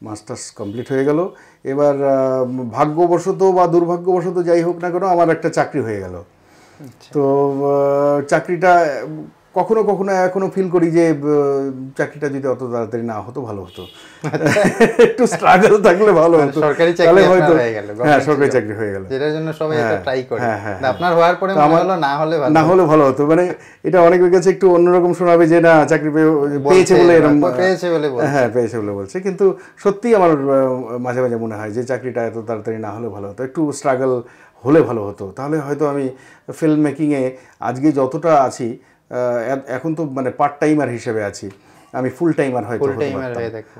মাস্টার্স কমপ্লিট হয়ে গেল। এবার ভাগ্যবশত বা দুর্ভাগ্যবশত যাই হোক না কেন, আমার একটা চাকরি হয়ে গেল। তো চাকরিটা কখনো কখনো এখনো ফিল করি যে চাকরিটা যদি অত তাড়াতাড়ি না হতো ভালো হতো, একটু স্ট্রাগল থাকলে ভালো হতো, সরকারি চাকরি হয়তো হয়ে গেল। হ্যাঁ, সরকারি চাকরি হয়ে গেল, যেটার জন্য সবাই এটা ট্রাই করে। হ্যাঁ, আপনার হওয়ার পরে মনে হলো না হলে ভালো হতো, মানে এটা অনেকের কাছে একটু অন্যরকম শোনাবে যে না চাকরি পেয়েছে বলে এরকম, পেয়েছে বলে বলছে, কিন্তু সত্যিই আমার মাঝে মাঝে মনে হয় যে চাকরিটা এত তাড়াতাড়ি না হলে ভালো হতো, একটু স্ট্রাগল হলে ভালো হতো, তাহলে হয়তো আমি ফিল্ম মেকিংয়ে আজকে যতটা আছি, এখন তো মানে পার্ট টাইমার হিসেবে আছি, আমি ফুল টাইমার হয়তো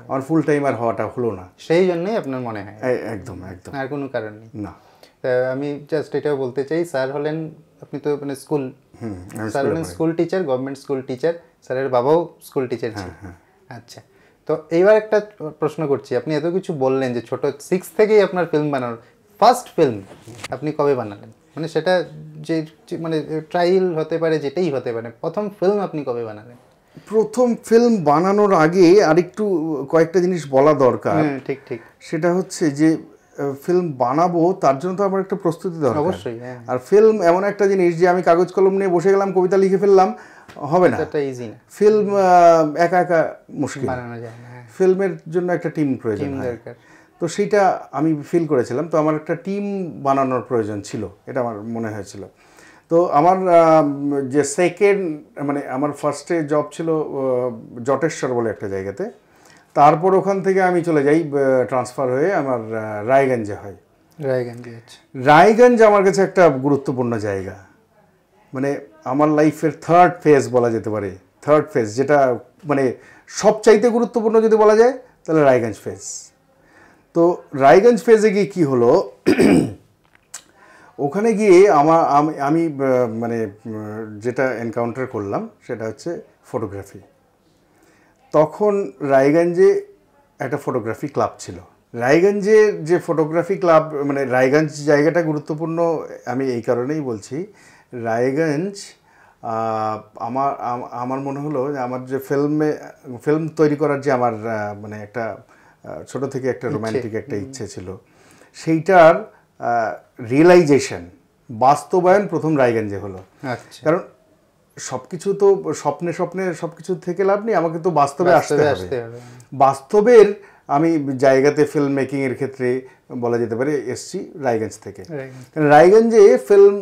আমার ফুল টাইমার হওয়াটা হলো না, সেই জন্যই আপনার মনে হয়। একদম একদম, আর কোনো কারণ নেই না। আমি জাস্ট এটাও বলতে চাই, স্যার হলেন, আপনি তো মানে স্যার হলেন school teacher, government school teacher, স্যারের বাবাও স্কুল টিচার ছিল। আচ্ছা, তো এইবার একটা প্রশ্ন করছি, আপনি এত কিছু বললেন যে ছোট 6 থেকেই আপনার ফিল্ম বানানোর, ফার্স্ট ফিল্ম আপনি কবে বানালেন? মানে সেটা যে মানে ট্রায়াল হতে পারে, যেটাই হতে পারে, প্রথম ফিল্ম আপনি কবে বানালেন? প্রথম ফিল্ম বানানোর আগে আরেকটু কয়েকটা জিনিস বলা দরকার। ঠিক ঠিক। সেটা হচ্ছে যে ফিল্ম বানাবো তার জন্য তো আমার একটা প্রস্তুতি দরকার অবশ্যই। আর ফিল্ম এমন একটা জিনিস যে আমি কাগজ কলম নিয়ে বসে গেলাম, কবিতা লিখে ফেললাম, হবে না, এটা ইজি না। ফিল্ম একা একা মুশকিল, বানানো যায় না। ফিল্মের জন্য একটা টিম প্রয়োজন হয়, তো সেইটা আমি ফিল করেছিলাম, তো আমার একটা টিম বানানোর প্রয়োজন ছিল, এটা আমার মনে হয়েছিল। তো আমার যে সেকেন্ড মানে আমার ফার্স্টে জব ছিল জটেশ্বর বলে একটা জায়গাতে, তারপর ওখান থেকে আমি চলে যাই ট্রান্সফার হয়ে আমার রায়গঞ্জে হয়। রায়গঞ্জ আমার কাছে একটা গুরুত্বপূর্ণ জায়গা, মানে আমার লাইফের থার্ড ফেজ বলা যেতে পারে, থার্ড ফেজ যেটা মানে সবচাইতে গুরুত্বপূর্ণ যদি বলা যায় তাহলে রায়গঞ্জ ফেজ। তো রায়গঞ্জ ফেজে গিয়ে কী হলো, ওখানে গিয়ে আমি মানে যেটা এনকাউন্টার করলাম সেটা হচ্ছে ফটোগ্রাফি। তখন রায়গঞ্জে একটা ফটোগ্রাফি ক্লাব ছিল। রায়গঞ্জের যে ফটোগ্রাফি ক্লাব, মানে রায়গঞ্জ জায়গাটা গুরুত্বপূর্ণ আমি এই কারণেই বলছি, রায়গঞ্জ আমার মনে হলো যে আমার যে ফিল্ম তৈরি করার যে আমার মানে একটা ছোট থেকে একটা রোম্যান্টিক একটা ইচ্ছে ছিল, সেইটার রিয়েলাইজেশন, বাস্তবায়ন প্রথম রায়গঞ্জে হলো। কারণ সব কিছু তো স্বপ্নে সব কিছু থেকে লাভ নেই, আমাকে তো বাস্তবে আসতে হবে। বাস্তবের আমি জায়গাতে ফিল্ম মেকিংয়ের ক্ষেত্রে বলা যেতে পারে এসছি রায়গঞ্জ থেকে। রায়গঞ্জে ফিল্ম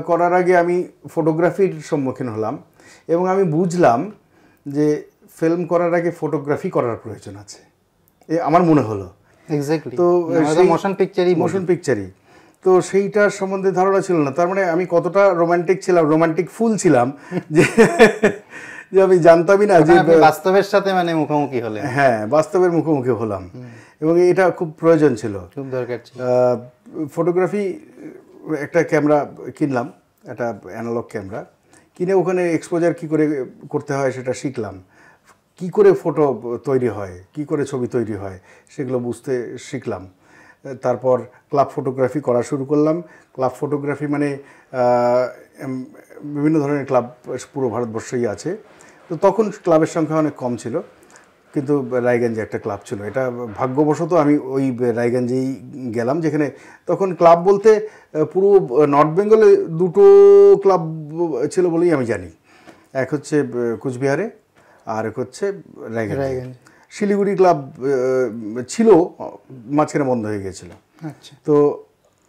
করার আগে আমি ফটোগ্রাফির সম্মুখীন হলাম এবং আমি বুঝলাম যে ফিল্ম করার আগে ফটোগ্রাফি করার প্রয়োজন আছে, আমার মনে হলো। তো মোশন পিকচারই তো সেইটার সম্বন্ধে ধারণা ছিল না, তার মানে আমি কতটা রোমান্টিক ছিলাম, রোমান্টিক ফুল ছিলাম যে আমি জানতামই না যে বাস্তবের সাথে মানে মুখোমুখি হলেন। হ্যাঁ, বাস্তবের মুখোমুখি হলাম এবং এটা খুব প্রয়োজন ছিল, খুব দরকার ছিল। ফটোগ্রাফি একটা ক্যামেরা কিনলাম, একটা অ্যানালগ ক্যামেরা কিনে ওখানে এক্সপোজার কী করে করতে হয় সেটা শিখলাম, কি করে ফটো তৈরি হয়, কি করে ছবি তৈরি হয় সেগুলো বুঝতে শিখলাম। তারপর ক্লাব ফটোগ্রাফি করা শুরু করলাম। ক্লাব ফটোগ্রাফি মানে বিভিন্ন ধরনের ক্লাব পুরো ভারতবর্ষেই আছে, তো তখন ক্লাবের সংখ্যা অনেক কম ছিল, কিন্তু রায়গঞ্জে একটা ক্লাব ছিল। এটা ভাগ্যবশত আমি ওই রায়গঞ্জেই গেলাম, যেখানে তখন ক্লাব বলতে পুরো নর্থ বেঙ্গলে দুটো ক্লাব ছিল বলেই আমি জানি, এক হচ্ছে কোচবিহারে আর এক হচ্ছে রায়গঞ্জ। শিলিগুড়ি ক্লাব ছিল, মাঝখানে বন্ধ হয়ে গিয়েছিল। আচ্ছা, তো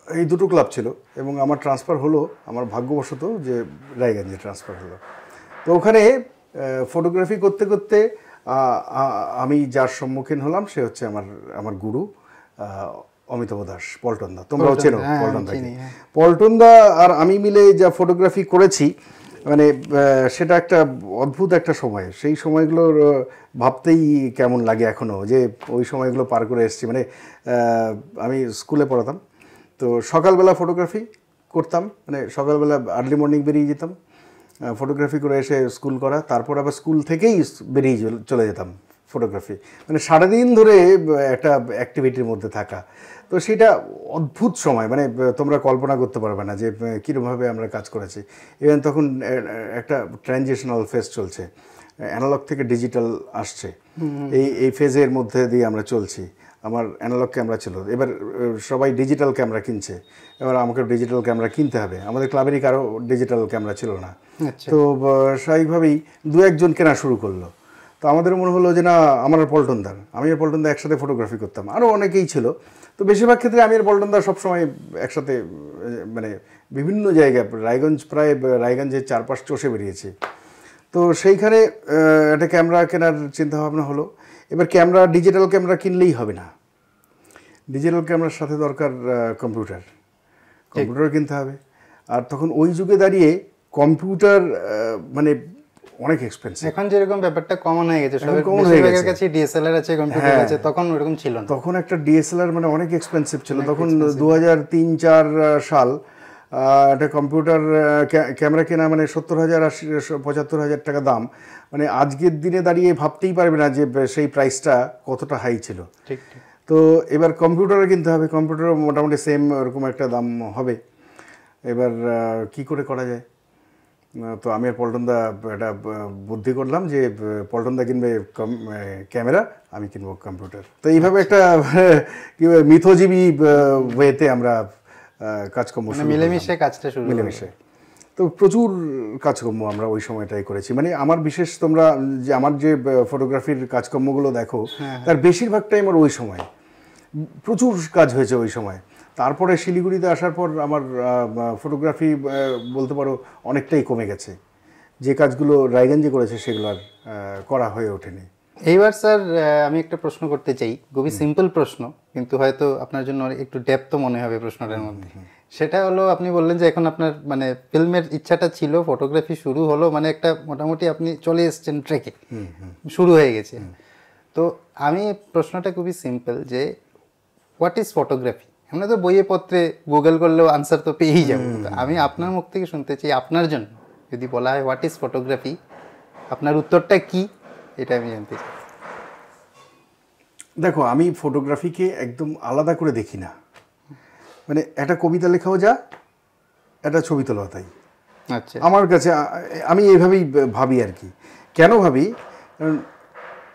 এই দুটো ক্লাব ছিল এবং আমার ট্রান্সফার হলো, আমার ভাগ্যবশত যে রায়গঞ্জে ট্রান্সফার হলো। তো ওখানে ফটোগ্রাফি করতে করতে আমি যার সম্মুখীন হলাম সে হচ্ছে আমার গুরু অমিতাভ দাস, পল্টনদা। তোমরাও চেনো পল্টনদাকে। পল্টনদা আর আমি মিলে যা ফটোগ্রাফি করেছি, মানে সেটা একটা অদ্ভুত একটা সময়। সেই সময়গুলোর ভাবতেই কেমন লাগে এখনও, যে ওই সময়গুলো পার করে এসেছি। মানে আমি স্কুলে পড়াতাম, তো সকালবেলা ফটোগ্রাফি করতাম, মানে সকালবেলা আর্লি মর্নিং বেরিয়ে যেতাম, ফটোগ্রাফি করে এসে স্কুল করা, তারপর আবার স্কুল থেকেই বেরিয়ে চলে যেতাম ফটোগ্রাফি, মানে সারাদিন ধরে একটা অ্যাক্টিভিটির মধ্যে থাকা। তো সেটা অদ্ভুত সময়, মানে তোমরা কল্পনা করতে পারবে না যে কীরকমভাবে আমরা কাজ করেছি। ইভেন তখন একটা ট্রানজিশনাল ফেজ চলছে, অ্যানালগ থেকে ডিজিটাল আসছে, এই ফেজের মধ্যে দিয়ে আমরা চলছি। আমার অ্যানালগ ক্যামেরা ছিল, এবার সবাই ডিজিটাল ক্যামেরা কিনছে, এবার আমাকে ডিজিটাল ক্যামেরা কিনতে হবে। আমাদের ক্লাবেরই কারো ডিজিটাল ক্যামেরা ছিল না, তো স্বাভাবিকভাবেই দু একজন কেনা শুরু করলো। তো আমাদের মনে হলো যে না, আমার আর পল্টনদার, আমি আর পল্টনদা একসাথে ফটোগ্রাফি করতাম, আরও অনেকেই ছিল। তো বেশিরভাগ ক্ষেত্রে আমি আর পল্টনদা সবসময় একসাথে মানে বিভিন্ন জায়গায় রায়গঞ্জে 4-5 চষে বেরিয়েছি। তো সেইখানে একটা ক্যামেরা কেনার চিন্তাভাবনা হলো। এবার ডিজিটাল ক্যামেরা কিনলেই হবে না, ডিজিটাল ক্যামেরার সাথে দরকার কম্পিউটার কিনতে হবে। আর তখন ওই যুগে দাঁড়িয়ে কম্পিউটার মানে অনেক এক্সপেন্সিভ। এখন যেরকম ব্যাপারটা কমন হয়ে গেছে, সবার কাছে ডিএসএলআর আছে, কম্পিউটার আছে, তখন ওরকম ছিল না। তখন একটা ডিএসএলআর মানে অনেক এক্সপেন্সিভ ছিল। তখন 2003-4 সাল একটা কম্পিউটার ক্যামেরা কেনা মানে 70,000, 80,000, 75,000 টাকা দাম। মানে আজকের দিনে দাঁড়িয়ে ভাবতেই পারবে না যে সেই প্রাইসটা কতটা হাই ছিল। ঠিক। তো এবার কম্পিউটারও কিনতে হবে, কম্পিউটারও মোটামুটি সেম ওরকম একটা দাম হবে। এবার কি করে করা যায়? তো আমি আর পল্টনদা একটা বুদ্ধি করলাম যে পল্টনদা কিনবে ক্যামেরা, আমি কিনবো কম্পিউটার। তো এইভাবে একটা কি মিথজীবী ওয়েতে আমরা কাজকর্ম মিলেমিশে কাজটা শুরু, মিলেমিশে। তো প্রচুর কাজকর্ম আমরা ওই সময়টাই করেছি। মানে আমার বিশেষ, তোমরা যে আমার যে ফটোগ্রাফির কাজকর্মগুলো দেখো, তার বেশিরভাগটাই আমার ওই সময় প্রচুর কাজ হয়েছে ওই সময়। তারপরে শিলিগুড়িতে আসার পর আমার ফটোগ্রাফি বলতে পারো অনেকটাই কমে গেছে। যে কাজগুলো রায়গঞ্জে করেছে সেগুলো আর করা হয়ে ওঠেনি। এইবার স্যার আমি একটা প্রশ্ন করতে চাই, খুবই সিম্পল প্রশ্ন, কিন্তু হয়তো আপনার জন্য একটু ডেপথ মনে হবে প্রশ্নটার মধ্যে। সেটা হলো, আপনি বললেন যে এখন আপনার মানে ফিল্মের ইচ্ছাটা ছিল, ফটোগ্রাফি শুরু হলো, মানে একটা মোটামুটি আপনি চলে এসছেন ট্রেকে, শুরু হয়ে গেছে। তো আমি প্রশ্নটা খুবই সিম্পল যে হোয়াট ইজ ফটোগ্রাফি? আমরা তো বইয়ে পত্রে গুগল করলেও আনসার তো পেয়েই যাবো। আমি আপনার মুখ থেকে শুনতে চাই, আপনার জন্য যদি বলা হয় হোয়াট ইজ ফটোগ্রাফি, আপনার উত্তরটা কি, এটা আমি জানতে চাই। দেখো, আমি ফটোগ্রাফিকে একদম আলাদা করে দেখি না। মানে একটা কবিতা লেখাও যা, একটা ছবি তোলা তাই। আচ্ছা, আমার কাছে আমি এইভাবেই ভাবি আর কি। কেন ভাবি? কারণ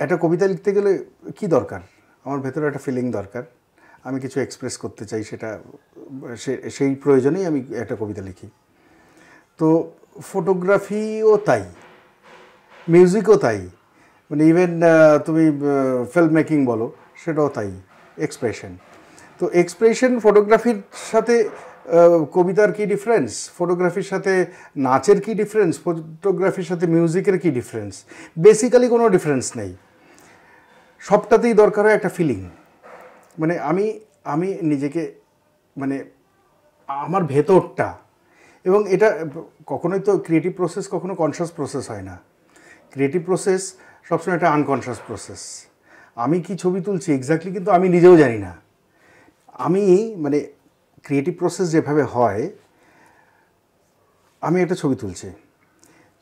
একটা কবিতা লিখতে গেলে কি দরকার? আমার ভেতরে একটা ফিলিং দরকার, আমি কিছু এক্সপ্রেস করতে চাই, সেই প্রয়োজনেই আমি একটা কবিতা লিখি। তো ফটোগ্রাফিও তাই, মিউজিকও তাই, মানে ইভেন তুমি ফিল্ম মেকিং বলো, সেটাও তাই, এক্সপ্রেশন। তো এক্সপ্রেশন ফটোগ্রাফির সাথে কবিতার কী ডিফারেন্স, ফটোগ্রাফির সাথে নাচের কী ডিফারেন্স, ফটোগ্রাফির সাথে মিউজিকের কী ডিফারেন্স? বেসিক্যালি কোনো ডিফারেন্স নেই, সবটাতেই দরকার হয় একটা ফিলিং। মানে আমি নিজেকে, মানে আমার ভেতরটা, এবং এটা কখনোই তো ক্রিয়েটিভ প্রসেস কখনো কনশাস প্রসেস হয় না। ক্রিয়েটিভ প্রসেস সবসময় একটা আনকনশাস প্রসেস। আমি কি ছবি তুলছি এক্স্যাক্টলি কিন্তু আমি নিজেও জানি না। আমি মানে ক্রিয়েটিভ প্রসেস যেভাবে হয়, আমি একটা ছবি তুলছি,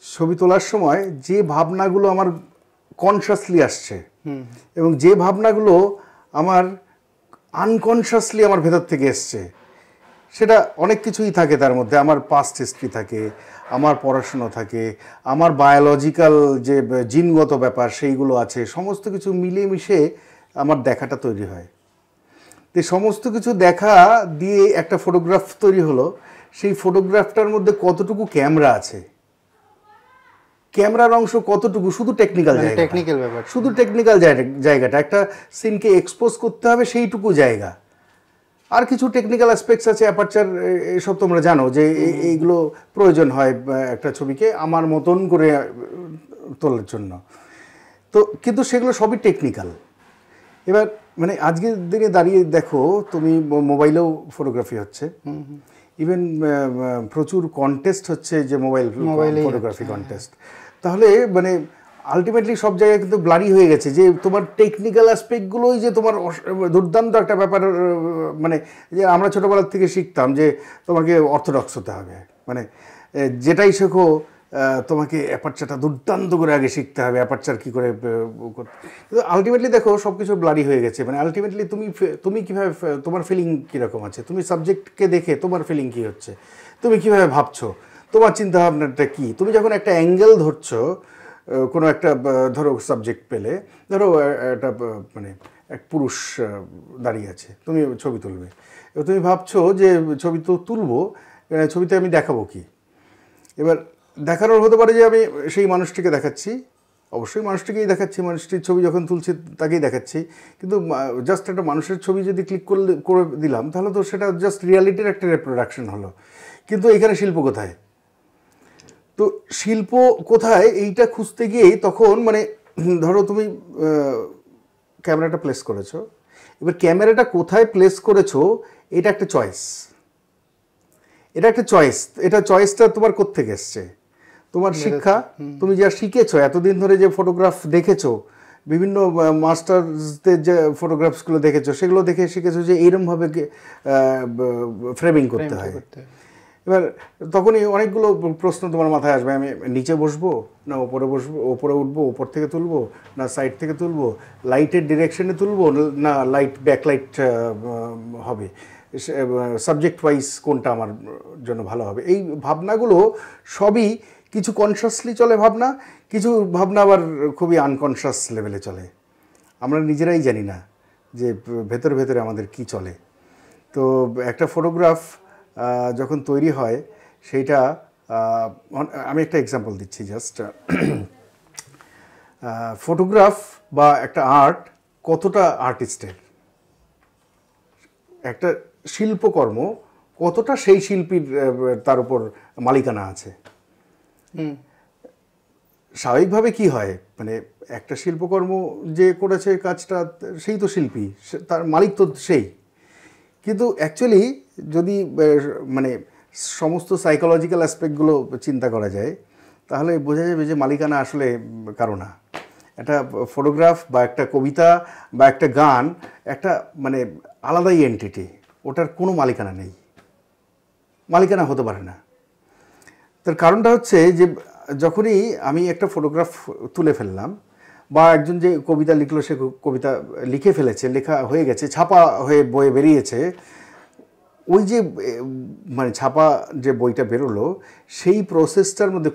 ছবি তোলার সময় যে ভাবনাগুলো আমার কনশাসলি আসছে এবং যে ভাবনাগুলো আমার আনকনশাসলি আমার ভেতর থেকে এসছে, সেটা অনেক কিছুই থাকে। তার মধ্যে আমার পাস্ট হিস্ট্রি থাকে, আমার পড়াশুনো থাকে, আমার বায়োলজিক্যাল যে জিনগত ব্যাপার সেইগুলো আছে, সমস্ত কিছু মিলেমিশে আমার দেখাটা তৈরি হয়। তো সমস্ত কিছু দেখা দিয়ে একটা ফটোগ্রাফ তৈরি হলো। সেই ফটোগ্রাফটার মধ্যে কতটুকু ক্যামেরা আছে, ক্যামেরার অংশ কতটুকু, শুধু টেকনিক্যাল ব্যাপার, শুধু টেকনিক্যাল জায়গাটা, একটা সিনকে এক্সপোজ করতে হবে সেইটুকু জায়গা। আর কিছু টেকনিক্যাল অ্যাসপেক্টস আছে, অ্যাপারচার, এসব তোমরা জানো যে এইগুলো প্রয়োজন হয় একটা ছবিকে আমার মতন করে তোলার জন্য। তো কিন্তু সেগুলো সবই টেকনিক্যাল। এবার মানে আজকের দিনে দাঁড়িয়ে দেখো, তুমি মোবাইলেও ফটোগ্রাফি হচ্ছে, ইভেন প্রচুর কন্টেস্ট হচ্ছে যে মোবাইল ফটোগ্রাফি কন্টেস্ট। তাহলে মানে আলটিমেটলি সব জায়গায় কিন্তু ব্লারি হয়ে গেছে যে তোমার টেকনিক্যাল অ্যাসপেক্টগুলোই যে তোমার দুর্দান্ত একটা ব্যাপার। মানে যে আমরা ছোটোবেলার থেকে শিখতাম যে তোমাকে অর্থোডক্স হতে হবে, মানে যেটাই শেখো তোমাকে অ্যাপারচারটা দুর্দান্ত করে আগে শিখতে হবে, অ্যাপারচার কী করে করতে। কিন্তু আলটিমেটলি দেখো সব কিছু ব্লারি হয়ে গেছে। মানে আলটিমেটলি তুমি কীভাবে, তোমার ফিলিং কীরকম আছে, তুমি সাবজেক্টকে দেখে তোমার ফিলিং কী হচ্ছে, তুমি কীভাবে ভাবছো, তোমার চিন্তাভাবনাটা কী, তুমি যখন একটা অ্যাঙ্গেল ধরছো কোনো একটা, ধরো সাবজেক্ট পেলে, ধরো একটা মানে এক পুরুষ দাঁড়িয়ে আছে, তুমি ছবি তুলবে। এবার তুমি ভাবছো যে ছবি তো তুলবো, ছবিতে আমি দেখাবো কি। এবার দেখানোর হতে পারে যে আমি সেই মানুষটিকে দেখাচ্ছি, অবশ্যই মানুষটিকেই দেখাচ্ছি, মানুষটির ছবি যখন তুলছি তাকেই দেখাচ্ছি, কিন্তু জাস্ট একটা মানুষের ছবি যদি ক্লিক করে দিলাম তাহলে তো সেটা জাস্ট রিয়ালিটির একটা রিপ্রোডাকশন হলো। কিন্তু এখানে শিল্প কোথায়? তো শিল্প কোথায় এইটা খুঁজতে গিয়েই তখন মানে ধরো তুমি ক্যামেরাটা প্লেস করেছো, এবার ক্যামেরাটা কোথায় প্লেস করেছো এটা একটা চয়েস, এটা একটা চয়েস। এটা চয়েসটা তোমার কোত্থেকে এসছে? তোমার শিক্ষা, তুমি যা শিখেছো এতদিন ধরে, যে ফটোগ্রাফ দেখেছো, বিভিন্ন মাস্টারসদের যে ফটোগ্রাফসগুলো দেখেছো, সেগুলো দেখে শিখেছো যে এইরকমভাবে ফ্রেমিং করতে হয়। এবার তখনই অনেকগুলো প্রশ্ন তোমার মাথায় আসবে, আমি নিচে বসবো না ওপরে বসবো, ওপরে উঠবো, ওপর থেকে তুলবো না সাইড থেকে তুলবো, লাইটের ডিরেকশনে তুলবো না লাইট ব্যাকলাইট হবে, সাবজেক্ট ওয়াইজ কোনটা আমার জন্য ভালো হবে। এই ভাবনাগুলো সবই কিছু কনশাসলি চলে ভাবনা, কিছু ভাবনা আবার খুবই আনকনশাস লেভেলে চলে। আমরা নিজেরাই জানি না যে ভেতরে ভেতরে আমাদের কি চলে। তো একটা ফটোগ্রাফ যখন তৈরি হয় সেইটা, আমি একটা এক্সাম্পল দিচ্ছি জাস্ট। ফটোগ্রাফ বা একটা আর্ট কতটা আর্টিস্টের, একটা শিল্পকর্ম কতটা সেই শিল্পীর তার উপর মালিকানা আছে। স্বাভাবিকভাবে কি হয়, মানে একটা শিল্পকর্ম যে করেছে কাজটা সেই তো শিল্পী, তার মালিক তো সেই। কিন্তু অ্যাকচুয়ালি যদি মানে সমস্ত সাইকোলজিক্যাল অ্যাসপেক্টগুলো চিন্তা করা যায় তাহলে বোঝা যাবে যে মালিকানা আসলে কারো না। একটা ফটোগ্রাফ বা একটা কবিতা বা একটা গান একটা মানে আলাদাই এন্টিটি, ওটার কোনো মালিকানা নেই, মালিকানা হতে পারে না। তার কারণটা হচ্ছে যে যখনই আমি একটা ফটোগ্রাফ তুলে ফেললাম, বা একজন যে কবিতা লিখলো সে কবিতা লিখে ফেলেছে, লেখা হয়ে গেছে, ছাপা হয়ে বইয়ে বেরিয়েছে, ওই যে মানে ছাপা যে বইটা বেরোলো সেই প্রসেসটার মধ্যে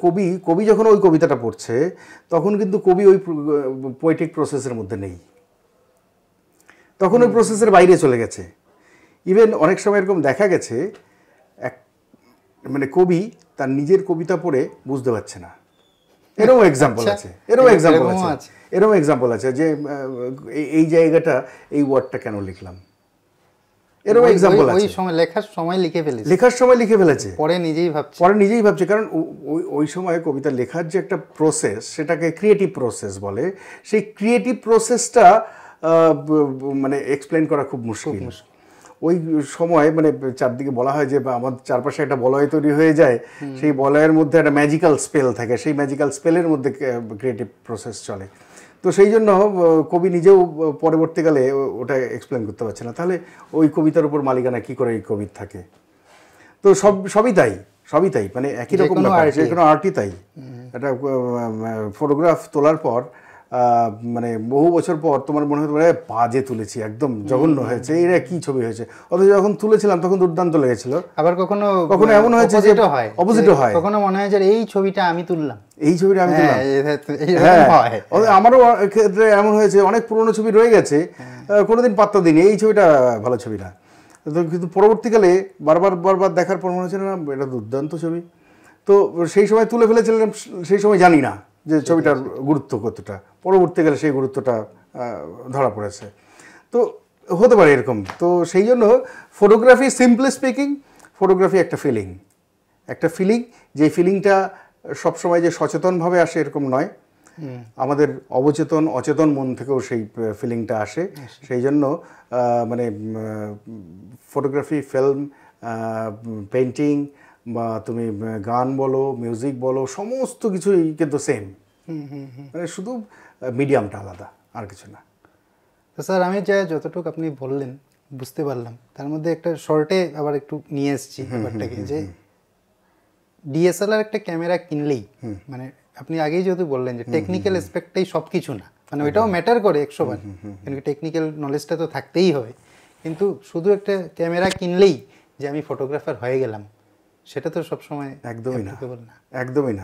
কবি যখন ওই কবিতাটা পড়ছে তখন কিন্তু কবি ওই পোয়েটিক প্রসেসের মধ্যে নেই, তখন ওই প্রসেসের বাইরে চলে গেছে। ইভেন অনেক সময় এরকম দেখা গেছে এক মানে কবি তার নিজের কবিতা পড়ে বুঝতে পারছে না, এরকম এক্সাম্পল আছে, এরকম এক্সাম্পল আছে যে এই জায়গাটা এই ওয়ার্ডটা কেন লিখলাম, এরকম এক্সাম্পল আছে। ওই সময় লেখার সময় লিখে ফেলেছে, পরে নিজেই ভাবছে। কারণ ওই সময় কবিতা লেখার যে একটা প্রসেস, সেটাকে ক্রিয়েটিভ প্রসেস বলে, সেই ক্রিয়েটিভ প্রসেসটা মানে এক্সপ্লেন করা খুব মুশকিল। ওই সময় মানে চারদিকে বলা হয় যে আমাদের চারপাশে একটা বলয় তৈরি হয়ে যায়, সেই বলয়ের মধ্যে একটা ম্যাজিক্যাল স্পেল থাকে, সেই ম্যাজিক্যাল স্পেলের মধ্যে ক্রিয়েটিভ প্রসেস চলে। তো সেই জন্য কবি নিজেও পরবর্তীকালে ওটা এক্সপ্লেন করতে পারছে না, তাহলে ওই কবিতার উপর মালিকানা কী করে এই কবির থাকে। তো সবই তাই মানে একই রকম ব্যাপার, যে কোনো আর্টই তাই। একটা ফটোগ্রাফ তোলার পর মানে বহু বছর পর তোমার মনে হতে পারে বাজে তুলেছি, একদম জঘন্য হয়েছে, এরা কি ছবি হয়েছে, অথচ যখন তুলেছিলাম তখন দুর্দান্ত লেগেছিল। আবার কখনো এমন হয়েছে যে অপোজিটও হয়, কখনো মনে হয় যে এই ছবিটা আমি তুললাম। আমারও ক্ষেত্রে এমন হয়েছে, অনেক পুরোনো ছবি রয়ে গেছে, কোনোদিন পাত্তা দিইনি, এই ছবিটা ভালো ছবি না, কিন্তু পরবর্তীকালে বারবার দেখার পর মনে হচ্ছে না এটা দুর্দান্ত ছবি। তো সেই সময় তুলে ফেলেছিলাম, সেই সময় জানি না যে ছবিটার গুরুত্ব কতটা, পরবর্তীকালে সেই গুরুত্বটা ধরা পড়েছে। তো হতে পারে এরকম। তো সেই জন্য ফটোগ্রাফি, সিম্পলি স্পিকিং, ফটোগ্রাফি একটা ফিলিং, যে ফিলিংটা সবসময় যে সচেতনভাবে আসে এরকম নয়, আমাদের অচেতন মন থেকেও সেই ফিলিংটা আসে। সেই জন্য মানে ফটোগ্রাফি, ফিল্ম, পেন্টিং বা তুমি গান বলো, মিউজিক বলো, সমস্ত কিছুই কিন্তু সেম, মানে শুধু মিডিয়ামটা আলাদা, আর কিছু না। তো স্যার আমি যতটুকু আপনি বললেন বুঝতে পারলাম, তার মধ্যে একটা শর্টে আবার একটু নিয়ে এসেছি ব্যাপারটাকে, যে ডিএসএলআর একটা ক্যামেরা কিনলেই, মানে আপনি আগেই যেহেতু বললেন যে টেকনিক্যাল অ্যাসপেক্টটাই সব কিছু না, মানে ওইটাও ম্যাটার করে 100বার, কিন্তু টেকনিক্যাল নলেজটা তো থাকতেই হবে, কিন্তু শুধু একটা ক্যামেরা কিনলেই যে আমি ফটোগ্রাফার হয়ে গেলাম সেটা তো সবসময় একদমই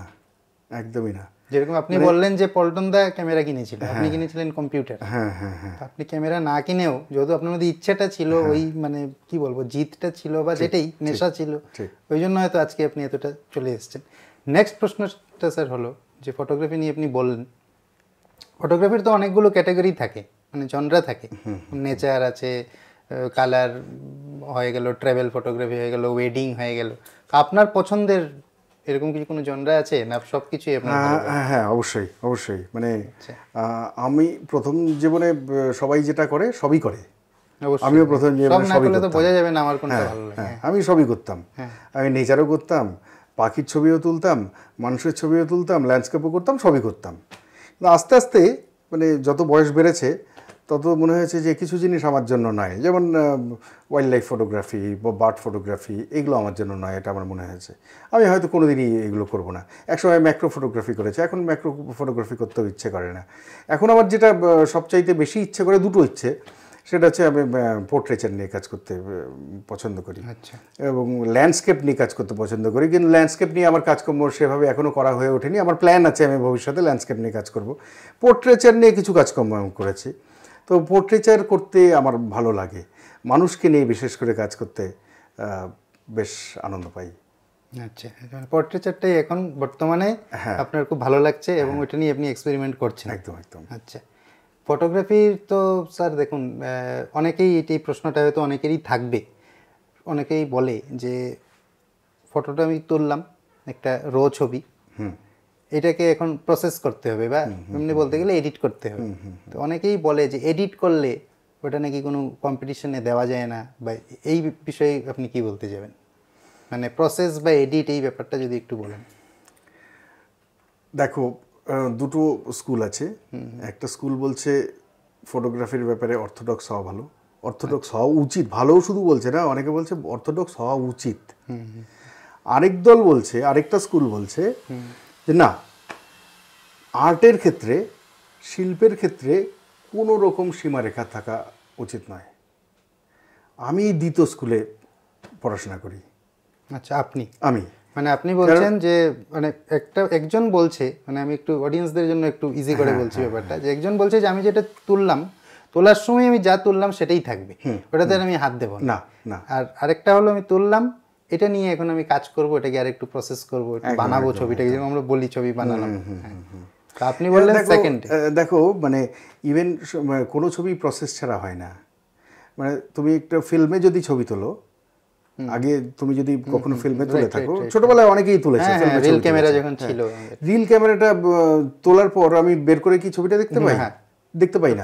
না। যেরকম আপনি বললেন যে পল্টন দা ক্যামেরা কিনেছিল, আপনি কিনেছিলেন কম্পিউটার। হ্যাঁ হ্যাঁ হ্যাঁ, আপনি ক্যামেরা না কিনেও যেহেতু আপনার মধ্যে ইচ্ছাটা ছিল, ওই মানে কি বলবো জিতটা ছিল বা যেটাই নেশা ছিল, ওই জন্য হয়তো আজকে আপনি এতটা চলে এসেছেন। নেক্সট প্রশ্নটা স্যার হলো যে ফটোগ্রাফি নিয়ে আপনি বললেন, ফটোগ্রাফির তো অনেকগুলো ক্যাটাগরি থাকে, মানে জনরা থাকে, নেচার আছে, কালার হয়ে গেল, ট্রাভেল ফটোগ্রাফি হয়ে গেল, ওয়েডিং হয়ে গেল। আপনার পছন্দের এরকম কিছু কোনো জনরা আছে না সব কিছুই আপনার? হ্যাঁ অবশ্যই অবশ্যই, মানে আমি প্রথম জীবনে সবাই যেটা করে সবই করে, আমিও প্রথম জীবনে সবই করতাম। বোঝা যাবে না আমার কোনটা ভালো লাগে। আমি সবই করতাম, আমি নেচারও করতাম, পাখির ছবিও তুলতাম, মানুষের ছবিও তুলতাম, ল্যান্ডস্কেপও করতাম, সবই করতাম। কিন্তু আস্তে আস্তে মানে যত বয়স বেড়েছে তত মনে হয়েছে যে কিছু জিনিস আমার জন্য নয়, যেমন ওয়াইল্ড লাইফ ফটোগ্রাফি বা বার্ড ফটোগ্রাফি, এগুলো আমার জন্য নয়, এটা আমার মনে হয়েছে। আমি হয়তো কোনো দিনই এগুলো করবো না। একসময় ম্যাক্রো ফটোগ্রাফি করেছে, এখন ম্যাক্রো ফটোগ্রাফি করতেও ইচ্ছে করে না। এখন আমার যেটা সবচাইতে বেশি ইচ্ছে করে, দুটো ইচ্ছে, সেটা হচ্ছে আমি পোর্ট্রেচার নিয়ে কাজ করতে পছন্দ করি এবং ল্যান্ডস্কেপ নিয়ে কাজ করতে পছন্দ করি। কিন্তু ল্যান্ডস্কেপ নিয়ে আমার কাজকর্ম সেভাবে এখনও করা হয়ে ওঠেনি। আমার প্ল্যান আছে আমি ভবিষ্যতে ল্যান্ডস্কেপ নিয়ে কাজ করব। পোর্ট্রেচার নিয়ে কিছু কাজকর্ম আমি করেছি। তো পোর্ট্রেচার করতে আমার ভালো লাগে, মানুষকে নিয়ে বিশেষ করে কাজ করতে বেশ আনন্দ পাই। আচ্ছা, পোর্ট্রেচারটাই এখন বর্তমানে আপনার খুব ভালো লাগছে এবং ওইটা নিয়ে আপনি এক্সপেরিমেন্ট করছেন। একদম একদম। আচ্ছা, ফটোগ্রাফির তো স্যার দেখুন, অনেকেই এই প্রশ্নটা হয়তো অনেকেরই থাকবে। অনেকেই বলে যে ফটোটা আমি তুললাম, একটা র ছবি, এটাকে এখন প্রসেস করতে হবে বা এমনি বলতে গেলে এডিট করতে হবে। তো অনেকেই বলে যে এডিট করলে ওটা নাকি কোনো কম্পিটিশনে দেওয়া যায় না, বা এই বিষয়ে আপনি কি বলতে যাবেন? মানে প্রসেস বা এডিট এই ব্যাপারটা যদি একটু বলেন। দেখো, দুটো স্কুল আছে। একটা স্কুল বলছে ফটোগ্রাফির ব্যাপারে অর্থোডক্স হওয়া ভালো, অর্থোডক্স হওয়া উচিত, ভালোও শুধু বলছে না, অনেকে বলছে অর্থোডক্স হওয়া উচিত। আরেক দল বলছে, আরেকটা স্কুল বলছে যে না, আর্টের ক্ষেত্রে, শিল্পের ক্ষেত্রে কোনো রকম সীমারেখা থাকা উচিত নয়। আমি দ্বিতীয় স্কুলে পড়াশোনা করি। আচ্ছা, আমি মানে আপনি বলছেন যে মানে একজন বলছে, মানে আমি একটু অডিয়েন্সদের জন্য একটু ইজি করে বলছি ব্যাপারটা, যে একজন বলছে যে আমি যেটা তুললাম, তোলার সময় আমি যা তুললাম সেটাই থাকবে, ওটাতে আমি হাত দেব না। আর আরেকটা হলো আমি তুললাম, এটা নিয়ে এখন আমি কাজ করব, এটাকে আরেকটু প্রসেস করব, একটু বানাবো ছবিটাকে, যেমন আমরা বলি ছবি বানালাম। আপনি বললেন সেকেন্ড। দেখো, মানে ইভেন কোনো ছবি প্রসেস ছাড়া হয় না। মানে তুমি একটা ফিল্মে যদি ছবি তোলো, আগে তুমি যদি কখনো ফিল্মে তুলে থাকো, ছোটবেলায় অনেকেই তুলেছে, রিল ক্যামেরা যখন ছিল, রিল ক্যামেরাটা তোলার পর আমি বের করে কি ছবিটা দেখতে পাই? দেখতে পাই না,